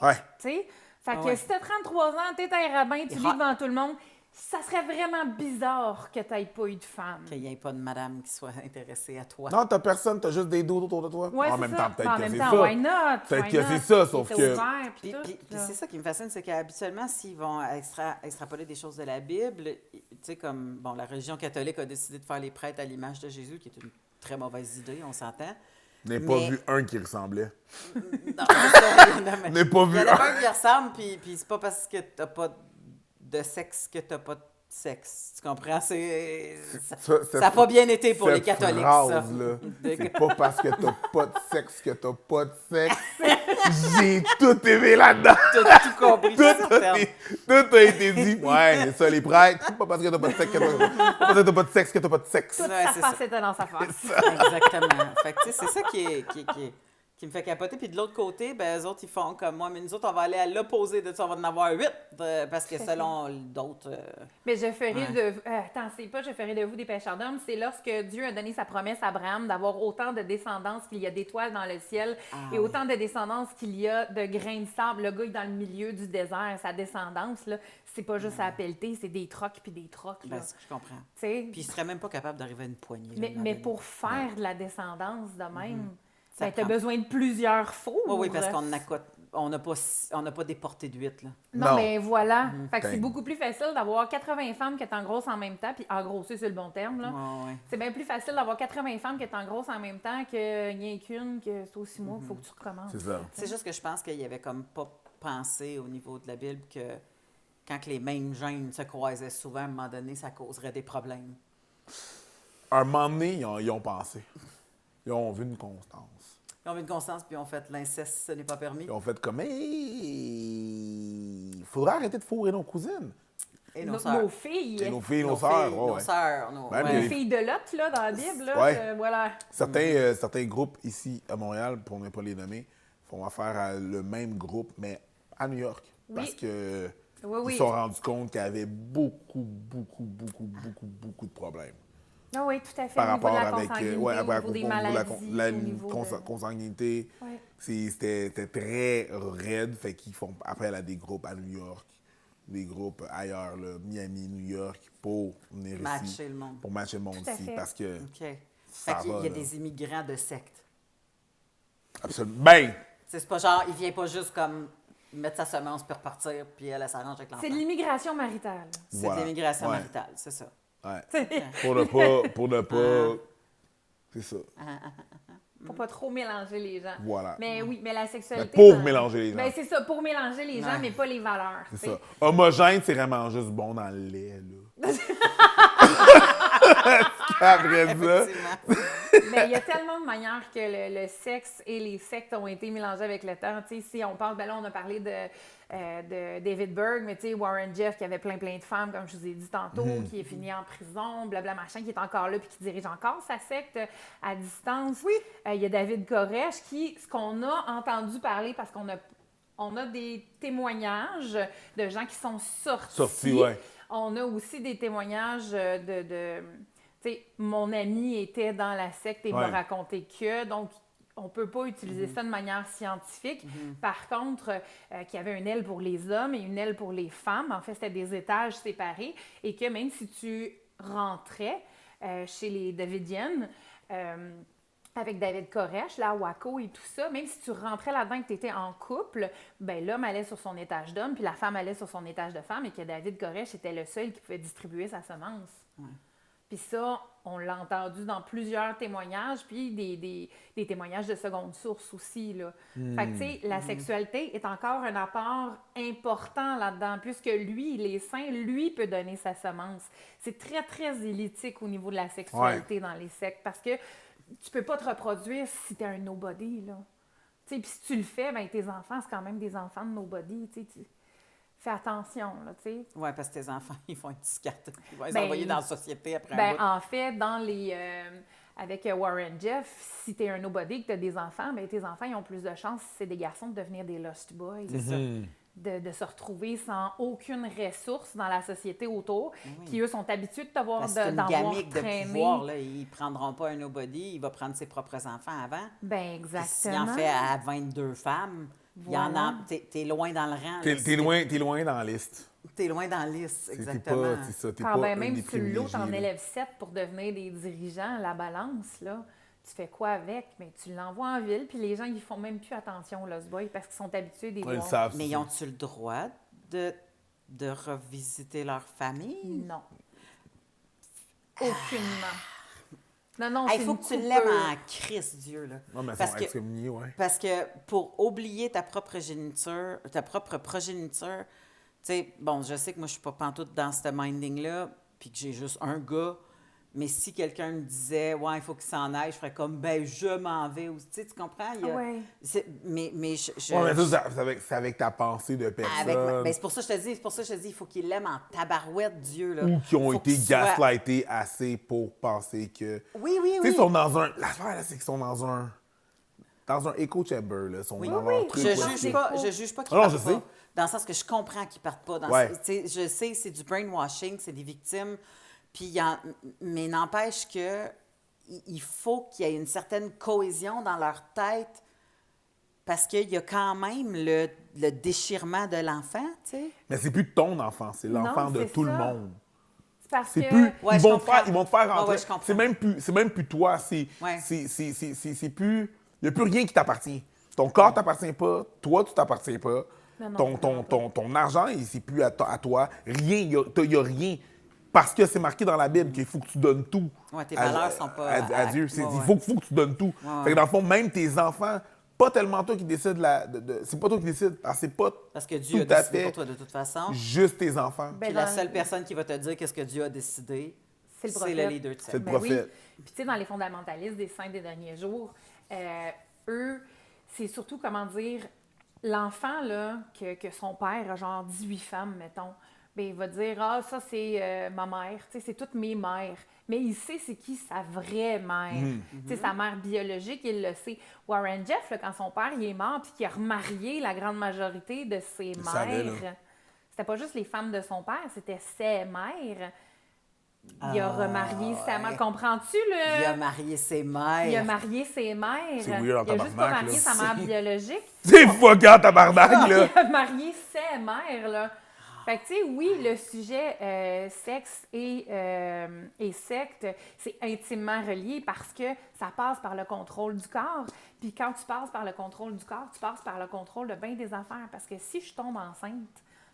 Là. Ouais. Tu sais? Fait que ouais. si t'as 33 ans, t'es un rabbin, tu lis devant tout le monde, ça serait vraiment bizarre que t'aies pas eu de femme. Qu'il n'y ait pas de madame qui soit intéressée à toi. Non, t'as personne, t'as juste des dos autour de toi. Ouais, en c'est même ça. temps, peut-être En que même c'est temps, ça. why not? Peut-être Why que not? c'est ça, Il sauf était que- ouvert, puis Puis, tout, puis là. c'est ça qui me fascine, c'est qu'habituellement, s'ils vont extrapoler des choses de la Bible, tu sais, comme, bon, la religion catholique a décidé de faire les prêtres à l'image de Jésus, qui est une très mauvaise idée, on s'entend. Je n'ai pas Mais- vu un qui ressemblait. Non, c'est ça, Je n'ai pas il vu y en a un. un qui ressemble, puis c'est pas parce que t'as pas de sexe que t'as pas de sexe. Tu comprends? Ça n'a pas bien été pour les catholiques, ça. Phrase-là, c'est pas parce que t'as pas de sexe que t'as pas de sexe. J'ai tout aimé là-dedans. T'as tout compris. Tout ça, a, ferme. tout a été dit. Ouais, c'est ça, les prêtres. C'est pas parce que t'as pas de sexe que pas parce que t'as pas de sexe que t'as pas de sexe. Toute Ouais, sa c'est face ça. était dans sa face. Exactement. Fait que, tu sais, c'est ça qui me fait capoter. Puis de l'autre côté, ben, eux autres, ils font comme moi. Mais nous autres, on va aller à l'opposé de ça. On va en avoir 8. Parce que selon d'autres... Mais je ferai Ouais. attends, c'est pas je ferai de vous des pêcheurs d'hommes, c'est lorsque Dieu a donné sa promesse à Abraham d'avoir autant de descendance qu'il y a d'étoiles dans le ciel et autant de descendance qu'il y a de grains de sable. Le gars est dans le milieu du désert. Sa descendance, là, c'est pas juste à pelleter, c'est des trocs puis des trocs. Là. Ben, je comprends. Tu sais, Puis ils seraient même pas capables d'arriver à une poignée. là, mais, à un moment mais donné. pour faire de la descendance de même, Ça ben, tu as prend. besoin de plusieurs fours. Oui, parce qu'on n'a pas des portées d'huîtres, là. Non, Non. mais voilà. Fait que c'est Ben. beaucoup plus facile d'avoir 80 femmes qui sont en grosse en même temps, puis engrosser, c'est le bon terme, là. Ouais, ouais. C'est bien plus facile d'avoir 80 femmes qui sont en grosse en même temps que rien qu'une, que c'est aussi mois qu'il faut que tu recommences. C'est ça. C'est juste que je pense qu'il y avait comme pas pensé au niveau de la Bible que quand que les mêmes gènes se croisaient souvent, à un moment donné, ça causerait des problèmes. Un moment donné, ils ont pensé. Ils ont vu une constance. Ils ont vu une constance puis ils ont fait l'inceste, ce n'est pas permis. Ils ont fait comme, il faudrait arrêter de fourrer nos cousines. Et Nos, nos sœurs. nos filles, Et nos filles, nos sœurs. ouais, nos ouais. sœurs, Même les les- filles de Lot, là, dans la Bible, là, Ouais. voilà. Certains groupes ici à Montréal, pour ne pas les nommer, font affaire à le même groupe, mais à New York. Oui. Parce que Oui, oui. ils se sont rendus compte qu'il y avait beaucoup de problèmes. Ah oui, tout à fait. Par Au niveau rapport de la avec consanguinité, ouais, au niveau des maladies, la au niveau de... consanguinité. Ouais. C'était très raide, fait qu'ils font appel à des groupes à New York, des groupes ailleurs, là, Miami, New York, pour venir Matcher ici, le monde. pour matcher le monde Tout à ici, fait. parce que OK. Fait ça qu'il va, y a là. des immigrants de secte. Absolument. Ben, C'est pas genre, il vient pas juste comme mettre sa semence puis repartir, puis elle s'arrange avec l'enfant. C'est de l'immigration maritale. C'est Voilà. de l'immigration Ouais. maritale, c'est ça. ouais. Pour ne pas, c'est ça. Pour pas trop mélanger les gens. Voilà. Mais oui, mais la Mais sexualité... pour dans- mélanger les gens. Ben, c'est ça, pour mélanger les gens, Ouais. mais pas les valeurs. C'est tu sais. ça. Homogène, c'est vraiment juste bon dans le lait, là. Après ça, Effectivement. Mais il y a tellement de manières que le sexe et les sectes ont été mélangés avec le temps. Tu sais, si on parle, ben là, on a parlé de David Berg, mais tu sais, Warren Jeff qui avait plein de femmes, comme je vous ai dit tantôt, qui est fini en prison, blabla machin, qui est encore là puis qui dirige encore sa secte à distance. Oui. Il y a David Koresh qui, ce qu'on a entendu parler, parce on a des témoignages de gens qui sont sortis. ouais. On a aussi des témoignages tu sais, mon ami était dans la secte et m'a Ouais. raconté que, donc on peut pas utiliser ça de manière scientifique. Par contre, qu'il y avait une aile pour les hommes et une aile pour les femmes. En fait, c'était des étages séparés et que même si tu rentrais chez les Davidiennes, avec David Koresh, là, Waco et tout ça, même si tu rentrais là-dedans et que tu étais en couple, ben l'homme allait sur son étage d'homme, puis la femme allait sur son étage de femme, et que David Koresh était le seul qui pouvait distribuer sa semence. Puis ça, on l'a entendu dans plusieurs témoignages, puis des témoignages de seconde source aussi, là. Fait que, tu sais, la sexualité est encore un apport important là-dedans, puisque lui, il est sain, lui peut donner sa semence. C'est très, très élitique au niveau de la sexualité dans les sectes, parce que tu peux pas te reproduire si t'es un nobody, là. Tu sais, puis si tu le fais, ben tes enfants, c'est quand même des enfants de nobody, tu sais. Fais attention, là, tu sais. Oui, parce que tes enfants, ils vont être discartés. Ils vont les Ben, envoyer dans la société après un Ben, bout. en fait, dans les avec Warren Jeff, si t'es un nobody et que t'as des enfants, ben tes enfants, ils ont plus de chances, si c'est des garçons, de devenir des lost boys. De se retrouver sans aucune ressource dans la société autour, qui, eux, sont habitués de te voir, Parce que c'est une d'en voir gamique de traîner. pouvoir, là. Ils ne prendront pas un nobody, il va prendre ses propres enfants avant. Ben, Puis s'il exactement. en fait à 22 femmes, il y en Voilà. a, t'es loin dans le rang. t'es loin dans la liste. T'es loin dans la liste, T'es exactement. pas, c'est ça, t'es Quand pas ben un même des si tu l'as, privilégiés, t'en là. élèves 7 pour devenir des dirigeants, la balance, là, tu fais quoi avec? Mais tu l'envoies en ville, puis les gens, ils font même plus attention aux Lost Boys parce qu'ils sont habitués des Ouais, ils voir. savent, Mais c'est ils ont-tu le droit de revisiter leur famille? Non. Aucunement. Non, Il c'est faut une que tu coupure. l'aimes en Christ, Dieu, là. Non, mais elles Parce sont que, excommuniées, ouais. parce que pour oublier ta propre progéniture, tu sais, bon, je sais que moi, je suis pas pantoute dans ce minding-là, puis que j'ai juste un gars, mais si quelqu'un me disait, ouais, il faut qu'il s'en aille, je ferais comme, ben, je m'en vais. Tu sais, tu comprends? Ouais. Mais Ouais, mais ça, c'est avec ta pensée de personne. ben, c'est pour ça que je te dis, il faut qu'il l'aime en tabarouette, Dieu, là. Ou qui ont Faut été qu'il soit- gaslightés assez pour penser que. Oui, Tu sais, oui. ils sont dans un. L'affaire, là, c'est qu'ils sont dans un echo chamber, là. Ils sont Oui. dans Oui, leur truc. je là, juge c'est- pas. Je juge pas qu'ils Ah non, partent je pas. sais. Dans le sens que je comprends qu'ils partent pas. Ouais. Je sais, c'est du brainwashing, c'est des victimes. Puis mais n'empêche que il faut qu'il y ait une certaine cohésion dans leur tête parce qu'il y a quand même le déchirement de l'enfant, tu sais. Mais c'est plus ton enfant, c'est l'enfant Non, de c'est tout le ça. monde. C'est parce C'est que... plus. Ouais, ils, je vont comprends. ils vont te faire rentrer. Ouais, je comprends. C'est même plus toi. Ouais. C'est plus. Il n'y a plus rien qui t'appartient. Ton corps t'appartient pas. Toi, tu t'appartiens pas. Non, Ton argent, c'est plus à toi. Rien. Il n'y a rien. Parce que c'est marqué dans la Bible qu'il faut que tu donnes tout. Ouais, tes valeurs sont pas à Dieu. ouais, Il ouais. faut que tu donnes tout. Ouais, Fait que dans le fond, même tes enfants, pas tellement toi qui décides c'est pas toi qui décides. C'est pas Parce que Dieu a tout à décidé fait pour toi de toute façon. juste tes enfants. Ben, Puis la dans- seule personne qui va te dire qu'est-ce que Dieu a décidé, C'est le c'est prophète. le leader de C'est ça. le Ben prophète. oui. Puis tu sais, dans les fondamentalistes des saints des derniers jours, eux, c'est surtout, comment dire, l'enfant, là, que son père a genre 18 femmes, mettons, bien, il va dire, ah, ça, c'est ma mère, tu sais, c'est toutes mes mères. Mais il sait c'est qui sa vraie mère. Tu sais, sa mère biologique, il le sait. Warren Jeff, là, quand son père il est mort, puis qu'il a remarié la grande majorité de ses savait, là. mères, c'était pas juste les femmes de son père, c'était ses mères. Il a remarié sa mère. ouais. Comprends-tu, là? Il a marié ses mères. Il a marié ses mères. C'est weird en Il a juste pas tabarnak, marié là. sa mère biologique. C'est fuckant, tabarnak, là. Il a marié ses mères, là. Fait que, tu sais, oui, le sujet sexe et secte, c'est intimement relié parce que ça passe par le contrôle du corps. Puis quand tu passes par le contrôle du corps, tu passes par le contrôle de bien des affaires. Parce que si je tombe enceinte,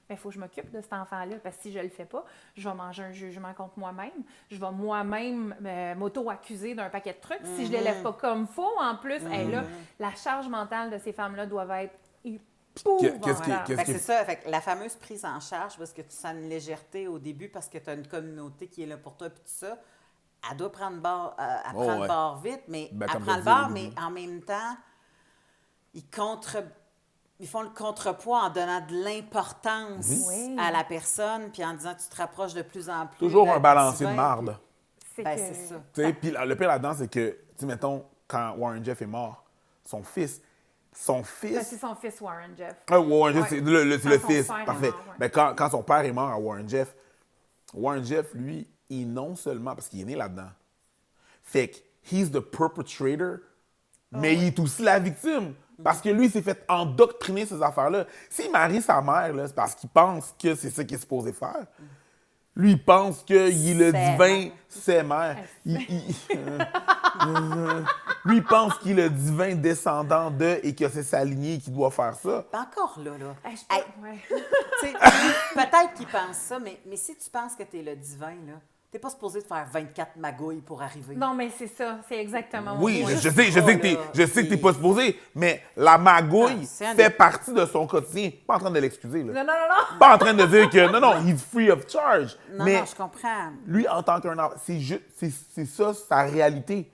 il faut que je m'occupe de cet enfant-là. Parce que si je ne le fais pas, je vais manger un jugement contre moi-même. Je vais moi-même m'auto-accuser d'un paquet de trucs. Si je ne l'élève pas comme il faut, en plus, hey, là, la charge mentale de ces femmes-là doit être épouvantable. Qu'est-ce Fait que c'est ça, fait que la fameuse prise en charge, parce que tu sens une légèreté au début, parce que tu as une communauté qui est là pour toi, puis tout ça, elle doit prendre le bord, elle prend ouais. le bord vite, mais Ben, elle comme prend t'as le dit au bord, début. mais en même temps, ils font le contrepoids en donnant de l'importance Oui. à la personne, puis en disant que tu te rapproches de plus en plus. Toujours de un balancier de divin, marde. C'est Ben, que- c'est ça. Tu sais, puis le pire là-dedans, c'est que, tu sais, mettons, quand Warren Jeff est mort, son fils. Ben, c'est son fils Warren Jeff. Warren Jeff, Ouais. c'est le Quand son fils. père est Parfait. mort, ouais. Ben, quand son père est mort à Warren Jeff, lui, il non seulement, parce qu'il est né là-dedans, fait que he's the perpetrator, mais il est aussi la victime. Parce que lui, il s'est fait endoctriner ces affaires-là. S'il marie sa mère, là, c'est parce qu'il pense que c'est ça qu'il est supposé faire. Lui, il pense qu'il est le C'est divin, c'est mère. Lui, il pense qu'il est le divin descendant de et que c'est sa lignée qui doit faire ça. Ben, encore là. Hey, je Hey, ouais. tu sais, peut-être qu'ils pensent ça, mais si tu penses que tu es le divin, là, t'es pas supposé de faire 24 magouilles pour arriver. Non, mais c'est ça. C'est exactement mon Oui, point. je sais que t'es pas supposé, mais la magouille Ah, c'est un fait des- partie de son quotidien. Pas en train de l'excuser, là. Non. Pas en train de dire que non, he's free of charge. Non, mais non, je comprends. lui, en tant qu'un enfant, c'est ça, sa réalité.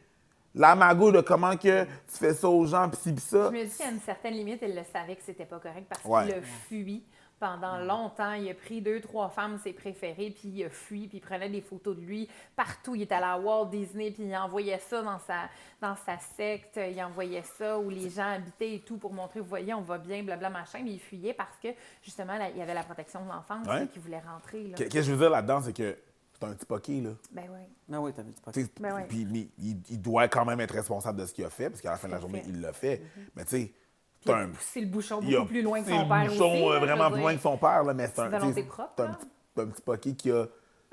La magouille de comment que tu fais ça aux gens, pis ci, pis ça. Je me dis qu'à une certaine limite, il le savait que c'était pas correct parce Ouais. qu'il a fui pendant longtemps. Il a pris 2-3 femmes, ses préférées, puis il a fui, puis il prenait des photos de lui partout. Il était allé à Walt Disney, puis il envoyait ça dans sa secte. Il envoyait ça où les gens habitaient et tout pour montrer, vous voyez, on va bien, blabla, machin. Mais il fuyait parce que, justement, là, il y avait la protection de l'enfance Ouais. et qu'il voulait rentrer. Là. Qu'est-ce que je veux dire là-dedans, c'est que c'est un petit poqué, là. Ben oui. Non, oui, t'as vu, c'est pas Tu sais, Ben ouais. Puis il doit quand même être responsable de ce qu'il a fait, parce qu'à la fin de la journée, il l'a fait. Mais tu sais, Puis il t'as a un. poussé le bouchon il a beaucoup plus loin que poussé son le père bouchon, aussi. là, je vraiment veux plus loin dire. que son père, là, mais c'est un. volonté tu sais, propre, c'est là. un petit poqué qui a.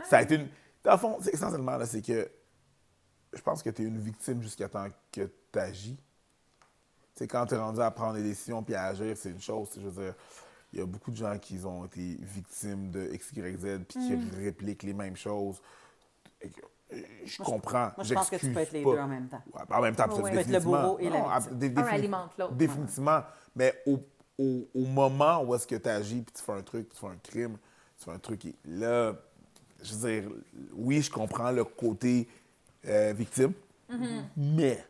Ça a été une. Dans le fond, c'est essentiellement, là, c'est que. Je pense que tu es une victime jusqu'à temps que tu agis. Tu sais, quand tu es rendu à prendre des décisions puis à agir, c'est une chose. Je veux dire, il y a beaucoup de gens qui ont été victimes de X, Y, Z puis qui répliquent les mêmes choses. Je comprends. Moi, je pense que tu peux être les deux en même temps. Ouais, en même temps, Ouais. Tu peux être le bourreau et la victime. Un alimente l'autre. Définitivement. Mais au moment où est-ce que tu agis, puis tu fais un truc, tu fais un crime, tu fais un truc, là, je veux dire, oui, je comprends le côté victime, mais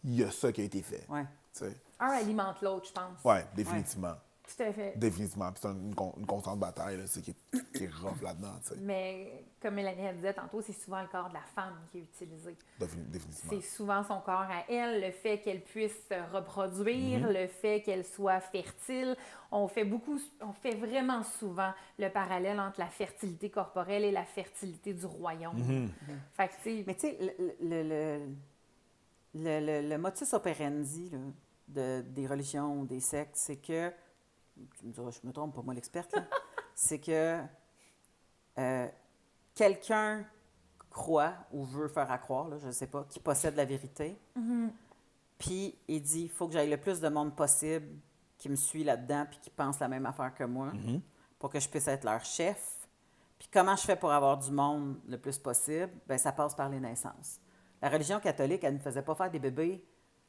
il y a ça qui a été fait. Ouais. Tu sais. Un alimente l'autre, je pense. Ouais, définitivement. Tout à fait. Définitivement. Puis c'est une constante bataille là, qui est rough là-dedans. Tu sais. Mais comme Mélanie elle disait tantôt, c'est souvent le corps de la femme qui est utilisé. Définitivement. C'est souvent son corps à elle, le fait qu'elle puisse se reproduire, le fait qu'elle soit fertile. On fait vraiment souvent le parallèle entre la fertilité corporelle et la fertilité du royaume. Fait que, tu sais, Mais tu sais, le motus operandi là, des religions, des sectes, c'est que, tu me diras, je me trompe, pas moi l'experte, là, c'est que quelqu'un croit ou veut faire à croire, là, je ne sais pas, qui possède la vérité, puis il dit, il faut que j'aille le plus de monde possible qui me suit là-dedans puis qui pense la même affaire que moi pour que je puisse être leur chef. Puis comment je fais pour avoir du monde le plus possible? Bien, ça passe par les naissances. La religion catholique, elle ne faisait pas faire des bébés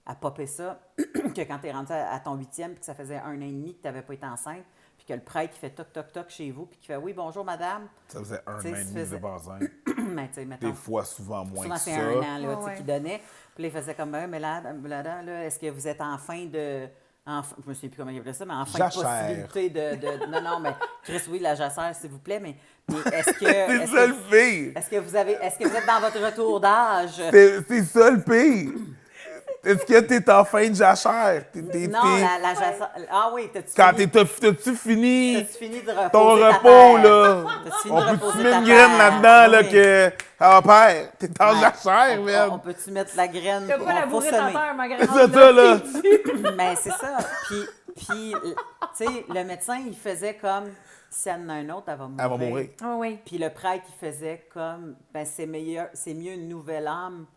à popper ça que quand tu es rendu à ton 8e puis que ça faisait 1 an et demi que tu n'avais pas été enceinte, puis que le prêtre qui fait toc, toc, toc chez vous puis qui fait « Oui, bonjour, madame. » Ça faisait 1 an T'sais, et demi, c'est pas ça. Mais tu sais, mettons, Des fois, souvent moins souvent, que c'est ça. 1 an là, Ah ouais. qui donnait. Puis là, il faisait comme mais là, est-ce que vous êtes en fin de. Je me souviens plus comment il appelait ça, mais en fin de Jachère. possibilité de. Non, mais Chris, oui, la jacère, s'il vous plaît, mais est-ce que. C'est ça le pire! Est-ce que vous êtes dans votre retour d'âge? C'est ça le pire! Est-ce que t'es en fin de jachère? Non, la jacère. Ah oui, Quand t'as-tu fini de reposer ton ta repos, terre? là, T'as-tu fini on de peut-tu reposer mettre ta une graine terre? là-dedans, là, Oui. que ça va père? T'es en Ouais. jachère, On man! peut-tu mettre la graine t'as pour pas labouré ta semer? terre, ma grande. C'est ça, là! Mais c'est ça. Puis tu sais, le médecin, il faisait comme, si elle en a un autre, elle va mourir. Elle va mourir. Ah oui. Puis le prêtre, il faisait comme, ben c'est mieux une nouvelle âme.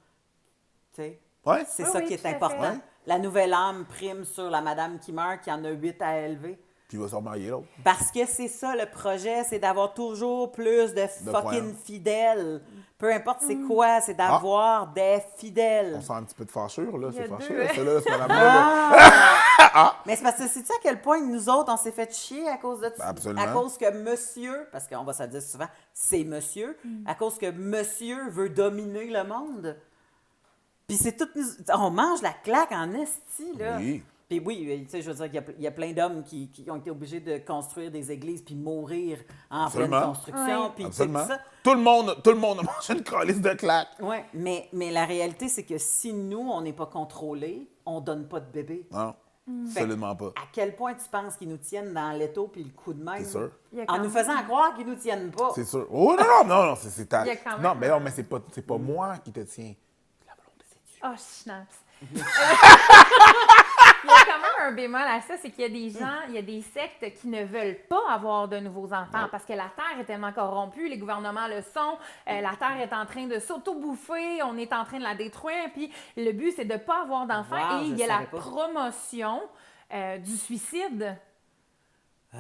Tu sais, Ouais? c'est Oui, ça oui, qui est tout à fait. important. La nouvelle âme prime sur la madame qui meurt, qui en a 8 à élever. Puis il va se remarier l'autre. Parce que c'est ça le projet, c'est d'avoir toujours plus de fucking croyants. fidèles. Peu importe c'est quoi, c'est d'avoir des fidèles. On sent un petit peu de fâchure, là. Il y a C'est fâché, deux, là, hein? celle-là, ce madame-là. là. Mais c'est parce que sais-tu à quel point nous autres, on s'est fait chier à cause de ça? Absolument. À cause que monsieur, parce qu'on va se le dire souvent, c'est monsieur, à cause que monsieur veut dominer le monde. Puis c'est tout on mange la claque en esti, là. Oui. Puis oui, tu sais, je veux dire qu'il y a plein d'hommes qui ont été obligés de construire des églises puis mourir en pleine Absolument. construction. Oui. Puis tu sais, Absolument. ça. Tout le monde a mangé une calice de claque. Oui, mais la réalité, c'est que si nous, on n'est pas contrôlés, on donne pas de bébé. Non, Fait absolument pas. À quel point tu penses qu'ils nous tiennent dans l'étau puis le coup de main? C'est sûr. Il y a En quand nous même- faisant croire qu'ils nous tiennent pas. C'est sûr. Oh non, c'est ta... Il y a quand même- Non, mais non, mais c'est pas moi qui te tiens. C'est la volonté de Dieu. Oh, schnaps. Il y a quand même un bémol à ça, c'est qu'il y a des gens, il y a des sectes qui ne veulent pas avoir de nouveaux enfants parce que la Terre est tellement corrompue, les gouvernements le sont, la Terre est en train de s'auto-bouffer, on est en train de la détruire, puis le but, c'est de ne pas avoir d'enfants Wow, et je il y a la savais pas. promotion du suicide. Oh.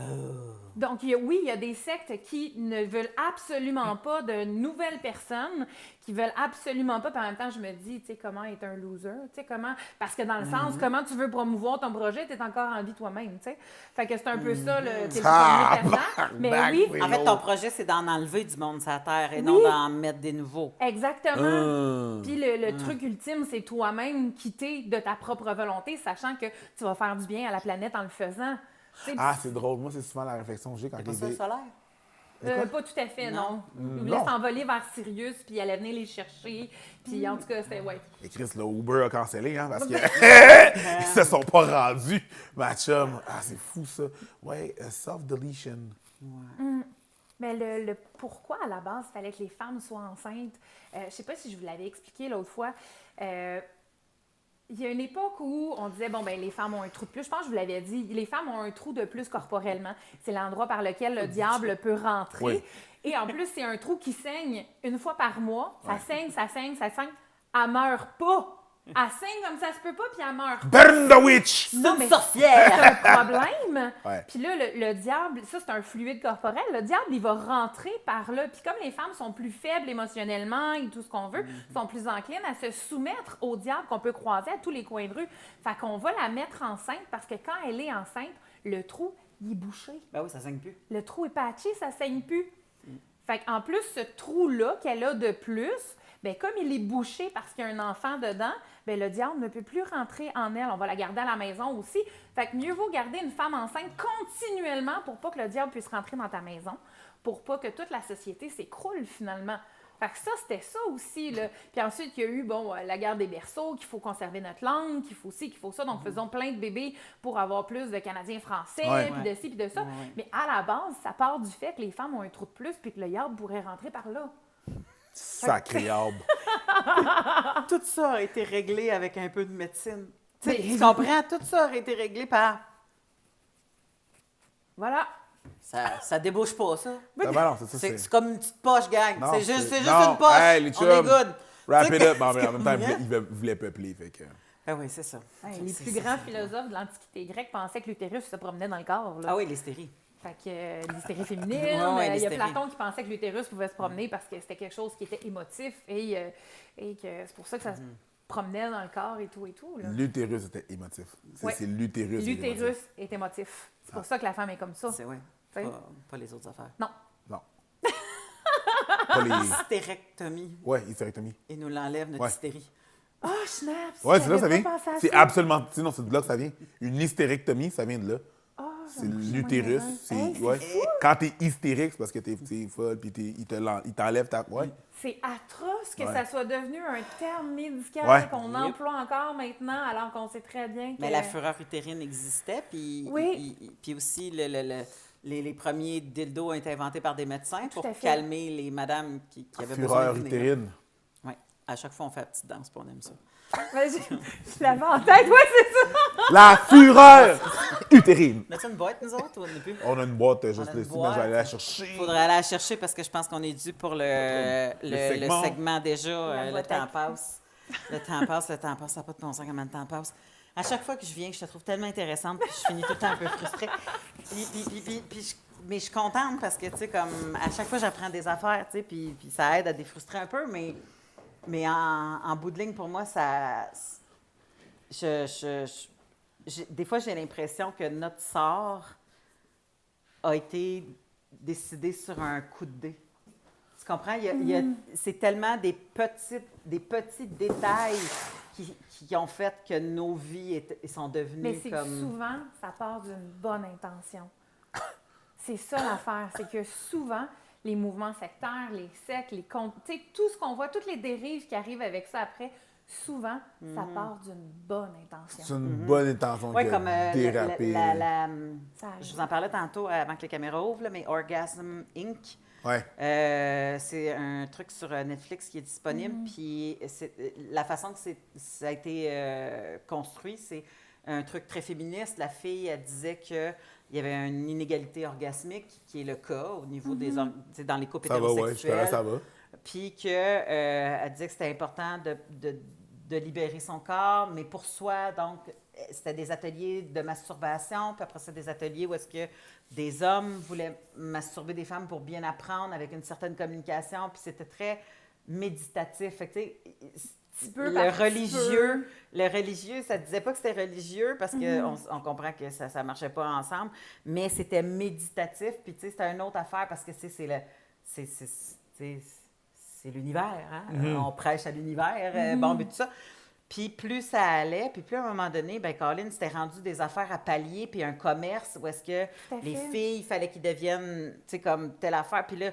Donc, oui, il y a des sectes qui ne veulent absolument pas de nouvelles personnes, qui veulent absolument pas. Puis en même temps, je me dis, tu sais, comment être un loser? Tu sais, comment... Parce que dans le sens, comment tu veux promouvoir ton projet, tu es encore en vie toi-même, tu sais. Fait que c'est un peu ça, t'es le premier perdant. Mais oui, En fait, ton projet, c'est d'en enlever du monde sur la Terre et non d'en mettre des nouveaux. exactement. Puis le truc ultime, c'est toi-même quitter de ta propre volonté, sachant que tu vas faire du bien à la planète en le faisant. Tu sais, Ah, c'est drôle. Moi, c'est souvent la réflexion que j'ai quand Pas les ça le solaire? pas tout à fait, non. Ils Non. voulaient s'envoler vers Sirius, puis ils allaient venir les chercher. Puis en tout cas, c'était, ouais. Et Chris, là, Uber a cancellé, hein, parce que ils se sont pas rendus. Ma chum, c'est fou, ça. Ouais, self-deletion. Mais le pourquoi, à la base, il fallait que les femmes soient enceintes, je sais pas si je vous l'avais expliqué l'autre fois. Il y a une époque où on disait, bon, ben les femmes ont un trou de plus. Je pense que je vous l'avais dit, les femmes ont un trou de plus corporellement. C'est l'endroit par lequel le diable peut rentrer. Oui. Et en plus, c'est un trou qui saigne une fois par mois. Ça saigne, ça saigne, ça saigne. Elle meurt pas. Elle saigne comme ça se peut pas, puis elle meurt. Burn the witch! C'est Non, une mais sorcière! c'est un problème. Ouais. Puis là, le diable, ça, c'est un fluide corporel. Le diable, il va rentrer par là. Puis comme les femmes sont plus faibles émotionnellement et tout ce qu'on veut, sont plus enclines à se soumettre au diable qu'on peut croiser à tous les coins de rue. Fait qu'on va la mettre enceinte parce que quand elle est enceinte, le trou, il est bouché. Ben oui, ça saigne plus. Le trou est patché, ça saigne plus. Fait qu'en plus, ce trou-là qu'elle a de plus, bien, comme il est bouché parce qu'il y a un enfant dedans, bien, le diable ne peut plus rentrer en elle. On va la garder à la maison aussi. Fait que mieux vaut garder une femme enceinte continuellement pour pas que le diable puisse rentrer dans ta maison, pour pas que toute la société s'écroule finalement. Fait que ça, c'était ça aussi, là. Puis ensuite, il y a eu, la guerre des berceaux, qu'il faut conserver notre langue, qu'il faut ci, qu'il faut ça. Donc, faisons plein de bébés pour avoir plus de Canadiens français, Ouais. puis de ci, puis de ça. Ouais. Mais à la base, ça part du fait que les femmes ont un trou de plus, puis que le diable pourrait rentrer par là. Sacré arbre. Tout ça a été réglé avec un peu de médecine. Tu sais, Mais- tu comprends? Tout ça a été réglé par... Voilà. Ça débouche pas, ça. Ah, ben non, c'est ça, C'est comme une petite poche, gang. Non, C'est juste non, une poche. hey, les On est chums, good. Wrap Tu it sais, up. Mais en même temps, hein? il voulait peupler. Fait que... Ah oui, c'est ça. Les C'est- plus c'est- grands philosophes de l'Antiquité grecque pensaient que l'utérus se promenait dans le corps. Là. Ah oui, l'hystérie. Fait que l'hystérie féminine, Ouais, il y a l'hystérie. Platon qui pensait que l'utérus pouvait se promener parce que c'était quelque chose qui était émotif et que c'est pour ça que ça se promenait dans le corps et tout. Là. L'utérus était émotif. C'est Ouais. c'est l'utérus. qui est L'utérus émotif. est émotif. C'est pour ça que la femme est comme ça. C'est vrai. Tu sais? Pas les autres affaires. Non. Non. Pas les... Hystérectomie. Ouais, hystérectomie. Et nous l'enlève notre Ouais. hystérie. Oh, schnapp! Ouais, c'est là que ça j'avais vient. pas pensé à C'est ça. absolument. Sinon, c'est de là que ça vient. Une hystérectomie, ça vient de là. Ah, C'est j'en ai l'utérus. moins C'est Hey, ouais. Quand t'es hystérique, c'est parce que t'es folle, puis il t'enlève ta. Ouais. C'est atroce que Ouais. ça soit devenu un terme médical Ouais. qu'on Yep. emploie encore maintenant, alors qu'on sait très bien que... Mais la fureur utérine existait, puis Oui. puis aussi les premiers dildos ont été inventés par des médecins pour à fait. calmer les madames qui avaient besoin Fureur de venir. utérine. Oui. À chaque fois, on fait la petite danse, puis on aime ça. Ouais, je l'avais en tête, ouais, c'est ça! La fureur utérine. On a-tu une boîte, nous autres, ou on n'est plus? On a une boîte On juste a une ici, mais boîte. je vais aller la chercher. Il faudrait aller la chercher parce que je pense qu'on est dû pour le segment. segment déjà. La Le boîte temps à- passe. Le temps passe, ça n'a pas de bon sens comment le temps passe. À chaque fois que je viens, je te trouve tellement intéressante, puis je finis tout le temps un peu frustrée. Mais je suis contente parce que, tu sais, comme à chaque fois, j'apprends des affaires, tu sais, puis ça aide à défrustrer un peu, mais en bout de ligne, pour moi, ça... des fois, j'ai l'impression que notre sort a été décidé sur un coup de dé. Tu comprends? C'est tellement des petits détails qui ont fait que nos vies sont devenues Mais c'est comme... que souvent, ça part d'une bonne intention. C'est ça l'affaire, c'est que souvent, les mouvements sectaires, les sectes, tu sais, tout ce qu'on voit, toutes les dérives qui arrivent avec ça après, souvent, ça part d'une bonne intention. C'est une bonne intention Oui, qui a comme dérapé. Ça je vous en parlais tantôt avant que les caméras ouvrent, là, mais Orgasm Inc., Ouais. c'est un truc sur Netflix qui est disponible. Puis la façon que ça a été construit, c'est un truc très féministe. La fille, elle disait qu'il y avait une inégalité orgasmique, qui est le cas au niveau des dans les couples Ça va, ouais, hétérosexuels. jusque-là, ça va. Puis qu'elle disait que c'était important de libérer son corps, mais pour soi. Donc, c'était des ateliers de masturbation, puis après ça, des ateliers où est-ce que des hommes voulaient masturber des femmes pour bien apprendre avec une certaine communication, puis c'était très méditatif. Fait que, tu sais, le religieux, ça ne disait pas que c'était religieux parce qu'on on comprend que ça ne marchait pas ensemble, mais c'était méditatif. Puis, tu sais, c'était une autre affaire parce que, tu sais, c'est l'univers, hein? On prêche à l'univers, bon, mais tout ça. Puis plus ça allait, puis plus à un moment donné, bien, Colin, c'était rendu des affaires à pallier, puis un commerce où est-ce que les filles, il fallait qu'ils deviennent, tu sais, comme telle affaire. Puis là,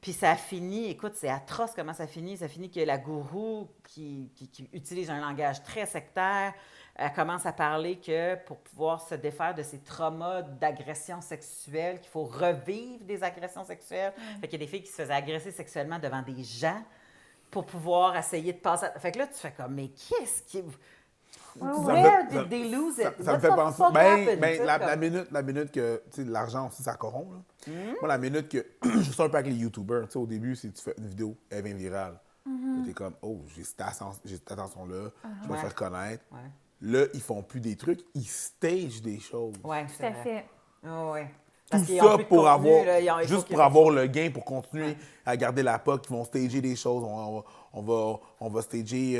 puis ça a fini, écoute, c'est atroce comment ça finit. Ça finit que la gourou, qui utilise un langage très sectaire, elle commence à parler que pour pouvoir se défaire de ces traumas d'agression sexuelle, qu'il faut revivre des agressions sexuelles. Fait qu'il y a des filles qui se faisaient agresser sexuellement devant des gens pour pouvoir essayer de passer... Fait que là, tu fais comme, mais qu'est-ce qui... Where did they lose it? Ça me What fait the penser. fuck happened? Tu sais, La comme- minute que tu sais, l'argent aussi, ça corrompt. Là. Moi, la minute que. Je suis un peu avec les YouTubers. Tu sais, au début, si tu fais une vidéo, elle vient virale. T'es comme, oh, j'ai cette attention-là, je vais Ouais. me faire connaître. Ouais. Là, ils font plus des trucs, ils stagent des choses. Ouais, Tout à fait. Ouais. Tout Parce qu'ils ont ça plus de pour contenu, avoir, là, il faut juste qu'ils- pour avoir le gain, pour continuer à garder la POC, ils vont stager des choses. On va stager.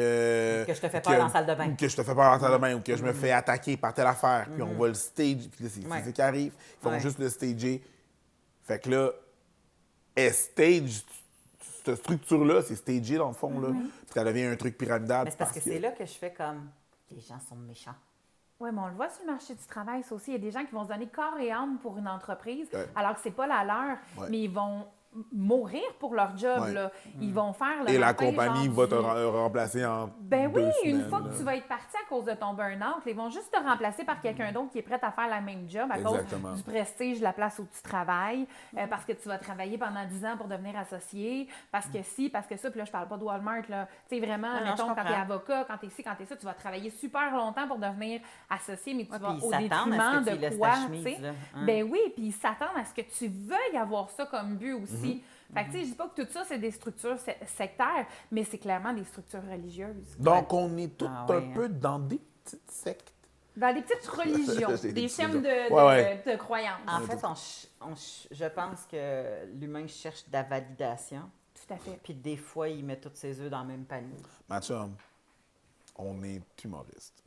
Que je te fais peur dans la salle de bain. Ou que je te fais peur dans la salle de bain, ou que je me fais attaquer par telle affaire. Puis on va le stage. Puis là, c'est Ouais. ce qui arrive. Ils font Ouais. juste le stager. Fait que là, elle stage. Cette structure-là, c'est stagé dans le fond. Là. Puis ça devient un truc pyramidal. Mais c'est parce que c'est là que je fais comme, les gens sont méchants. Oui, mais on le voit sur le marché du travail, ça aussi. Il y a des gens qui vont se donner corps et âme pour une entreprise, Ouais. alors que c'est pas la leur, Ouais. mais ils vont mourir pour leur job. Ouais. Là. Ils vont faire le Et la matin, compagnie genre, va du- te remplacer en Ben oui, 2 une semaines, fois que là. tu vas être parti à cause de ton burn-out, ils vont juste te remplacer par quelqu'un d'autre qui est prêt à faire la même job à Exactement. cause du prestige, de la place où tu travailles, parce que tu vas travailler pendant 10 ans pour devenir associé, parce que si, parce que ça, puis là, je parle pas de Walmart, là. Tu sais, vraiment, Non, je mettons, quand comprends. tu es avocat, quand tu es ci, quand tu es ça, tu vas travailler super longtemps pour devenir associé, mais tu Ouais, vas puis ils au s'attendent à ce détriment que tu de laisses quoi, ta chemise, tu sais. là, hein. Ben oui, puis ils s'attendent à ce que tu veuilles avoir ça comme but aussi. Fait que, tu sais, je dis pas que tout ça, c'est des structures sectaires, mais c'est clairement des structures religieuses. Donc, on est tous Ah un ouais, peu dans des petites sectes. Dans des petites religions, J'ai des des schèmes petites- de, Ouais, ouais. de croyances. En fait, je pense que l'humain cherche de la validation. Tout à fait. Puis des fois, il met tous ses œufs dans le même panier. Ma chum, on est humoriste.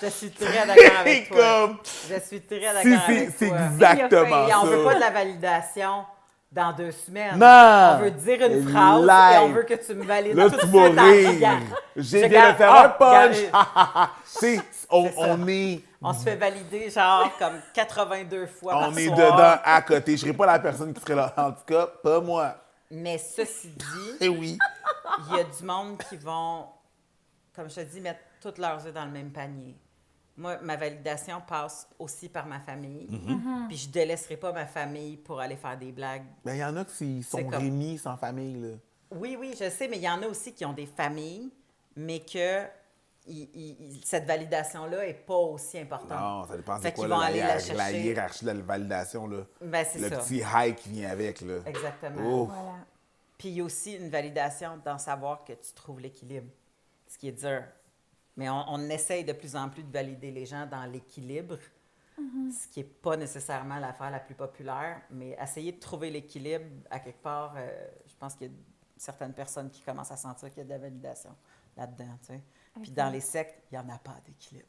Je suis très d'accord avec toi. Comme, Je suis très d'accord si, avec c'est toi. exactement Et on veut pas ça. de la validation dans 2 semaines. Non! On veut dire une phrase Live. et on veut que tu me valides Là, tout tu de vas suite en rire. riant. J'ai Je bien de garde- faire Ah, un punch. regarde. Tu sais, on C'est ça. est... On se fait valider genre comme 82 fois par On est soir. dedans à côté. Je serais pas la personne qui serait là. En tout cas, pas moi. Mais ceci dit, Eh oui. il y a du monde qui vont, comme je te dis, mettre tous leurs œufs dans le même panier. Moi, ma validation passe aussi par ma famille. Puis je délaisserai pas ma famille pour aller faire des blagues. Ben, il y en a qui sont C'est comme- rémis sans famille, là. Oui, oui, je sais, mais il y en a aussi qui ont des familles, mais que cette validation-là n'est pas aussi importante. Non, ça dépend Fait c'est quoi qu'ils vont aller la la chercher. hiérarchie de la validation, là. Ben, c'est Le ça. petit high qui vient avec, là. Exactement. Oh. Voilà. Puis il y a aussi une validation dans savoir que tu trouves l'équilibre, ce qui est dur. Mais on essaye de plus en plus de valider les gens dans l'équilibre, ce qui n'est pas nécessairement l'affaire la plus populaire, mais essayer de trouver l'équilibre à quelque part, je pense qu'il y a certaines personnes qui commencent à sentir qu'il y a de la validation là-dedans, tu sais. Puis dans les sectes, il n'y en a pas d'équilibre.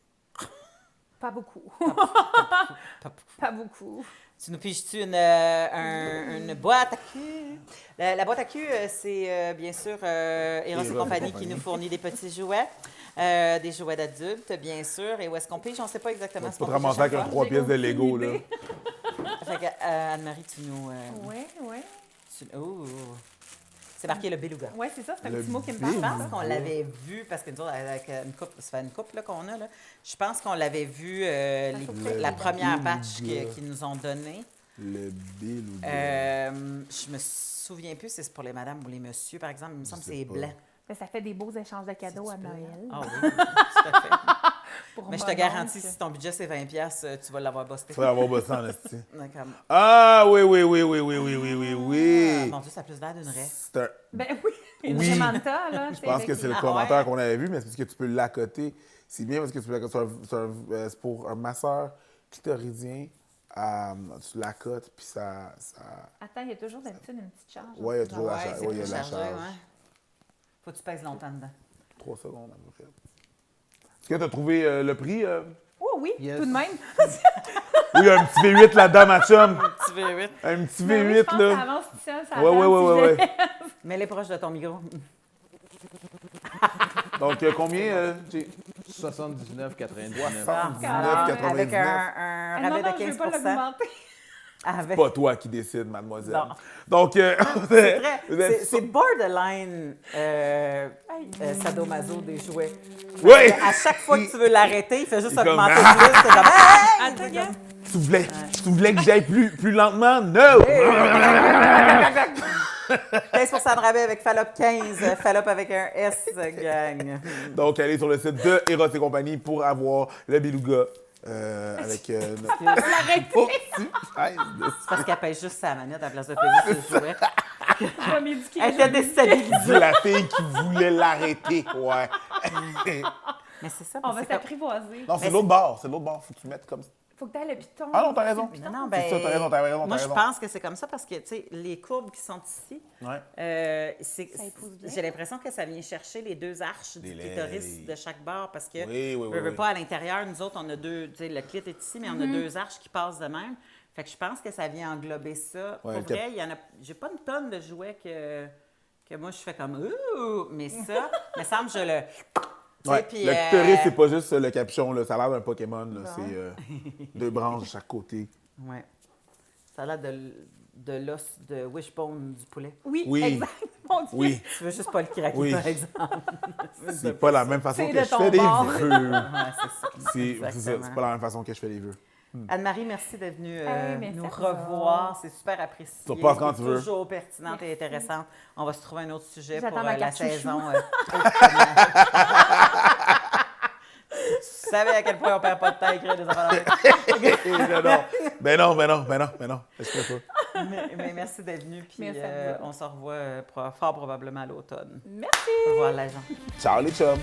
Pas beaucoup. Pas beaucoup. Pas beaucoup. Tu nous piges-tu une boîte à cul? La boîte à cul, c'est bien sûr Eros et compagnie qui nous fournit des petits jouets, des jouets d'adultes, bien sûr. Et où est-ce qu'on pige? On ne sait pas exactement Tu ce peux qu'on te pige à ramasser chaque avec un fois. 3 pièces de aucune Lego, là. idée. Fait que, Anne-Marie, tu nous... Oui, oui. Ouh. C'est marqué le beluga. Oui, c'est ça, c'est un Le petit mot qui me beluga. Je parle. pense qu'on l'avait vu, parce que nous autres, avec une couple, ça fait une couple là, qu'on a, là. Je pense qu'on l'avait vu la première batch qu'ils nous ont donnée. Le bill ou Je me souviens plus si c'est pour les madames ou les messieurs, par exemple. Il me semble que sais c'est pas. blanc. Mais ça fait des beaux échanges de cadeaux à Noël. Ah oui, tout à fait. Pour Mais je mon te garantis, oncle. si ton budget c'est 20$, tu vas l'avoir busté. Faut avoir bossé en esti. D'accord. Ah, oui, oui, oui, oui, oui, oui, oui, oui, oui. Mon Dieu, ça a plus l'air d'une raie. C'est un- Ben oui, une Oui. Samantha, là. Je pense que c'est le Ah commentaire ouais? qu'on avait vu, mais c'est parce que tu peux l'accoter. C'est bien parce que tu peux l'accoter. C'est pour un masseur clitoridien. Tu l'accotes, puis ça... Attends, il y a toujours d'habitude une petite charge. Ouais, il y a toujours la Ouais, charge. c'est Ouais, il y a plus de la chargé, charge. ouais. Faut que tu pèses longtemps dedans. 3 secondes, à peu près. Est-ce que tu as trouvé le prix? Oh oui, Yes. tout de même. Oui, il y a un petit V8 là-dedans, ma chum. Tu veux vite. Un petit Ben oui, V8, je pense que ça là. avance tout seul, ça Ouais, ouais, avance, ouais, si ouais, je- ouais. Mets-les proche de ton micro. Donc, combien? J'ai 79,99. Alors, 99,99. avec un Ah, rabais non, de non, je 15 veux pas l'augmenter. avec... pas toi qui décide, mademoiselle. Non. Donc, C'est très- vous êtes- c'est borderline sadomaso des jouets. Oui! À chaque fois que tu veux l'arrêter, il fait juste Il est comme- augmenter plus. C'est comme... Hey! Attends, gars. Tu voulais que j'aille plus lentement? No! 15% de rabais avec Fallop 15. Fallop avec un S, gang. Donc, allez sur le site de Eros et compagnie pour avoir le beluga. avec notre... L'arrêter. Hey, C'est parce qu'elle pèse juste sa manette à la place de peser sur le jouet. Je vais m'éduquer. Elle était déstabilisée. c'est la fille qui voulait l'arrêter, ouais. Mais c'est ça. On mais va c'est comme- s'apprivoiser. Non, c'est l'autre bord, c'est l'autre bord. Faut que tu mettes comme ça. Faut que tu aies le piton. Ah non, t'as raison. Non, non, C'est ça, t'as raison, t'as raison, moi, t'as je raison. pense que c'est comme ça parce que, tu sais, les courbes qui sont ici, Ouais. Ça épouse bien. j'ai l'impression que ça vient chercher les deux arches du clitoris les- de chaque bord parce que, Oui. veux pas, à l'intérieur, nous autres, on a deux, tu sais, le clit est ici, mais on a deux arches qui passent de même. Fait que je pense que ça vient englober ça. Ouais, Pour vrai, il y en a, j'ai pas une tonne de jouets que moi, je fais comme, ouh, mais ça, me semble, je le... Ouais. Puis, Le clitoris, c'est pas juste le capuchon, là. Ça a l'air d'un Pokémon, là. C'est deux branches de chaque côté. Ouais. Ça a l'air de l'os de wishbone du poulet. Oui, Oui. exact. Mon Dieu. Oui, Tu veux juste pas le craquer, Oui. par exemple. c'est pas la même façon C'est que de je ton fais des bord. vœux. Ouais, c'est ça. C'est ça, Exactement. c'est pas la même façon que je fais les vœux. Anne-Marie, merci d'être venue merci nous à vous revoir. C'est super apprécié. Tu repasses quand C'est tu veux. toujours pertinente et intéressante. On va se trouver un autre sujet J'attends pour ma la carte chouchou. saison. Tu savais à quel point on perd pas de temps à écrire des affaires. Non. Je ferais pas. Mais merci d'être venu. Puis Merci à vous. on se revoit fort probablement à l'automne. Merci. Voilà, Jean. Ciao les chums.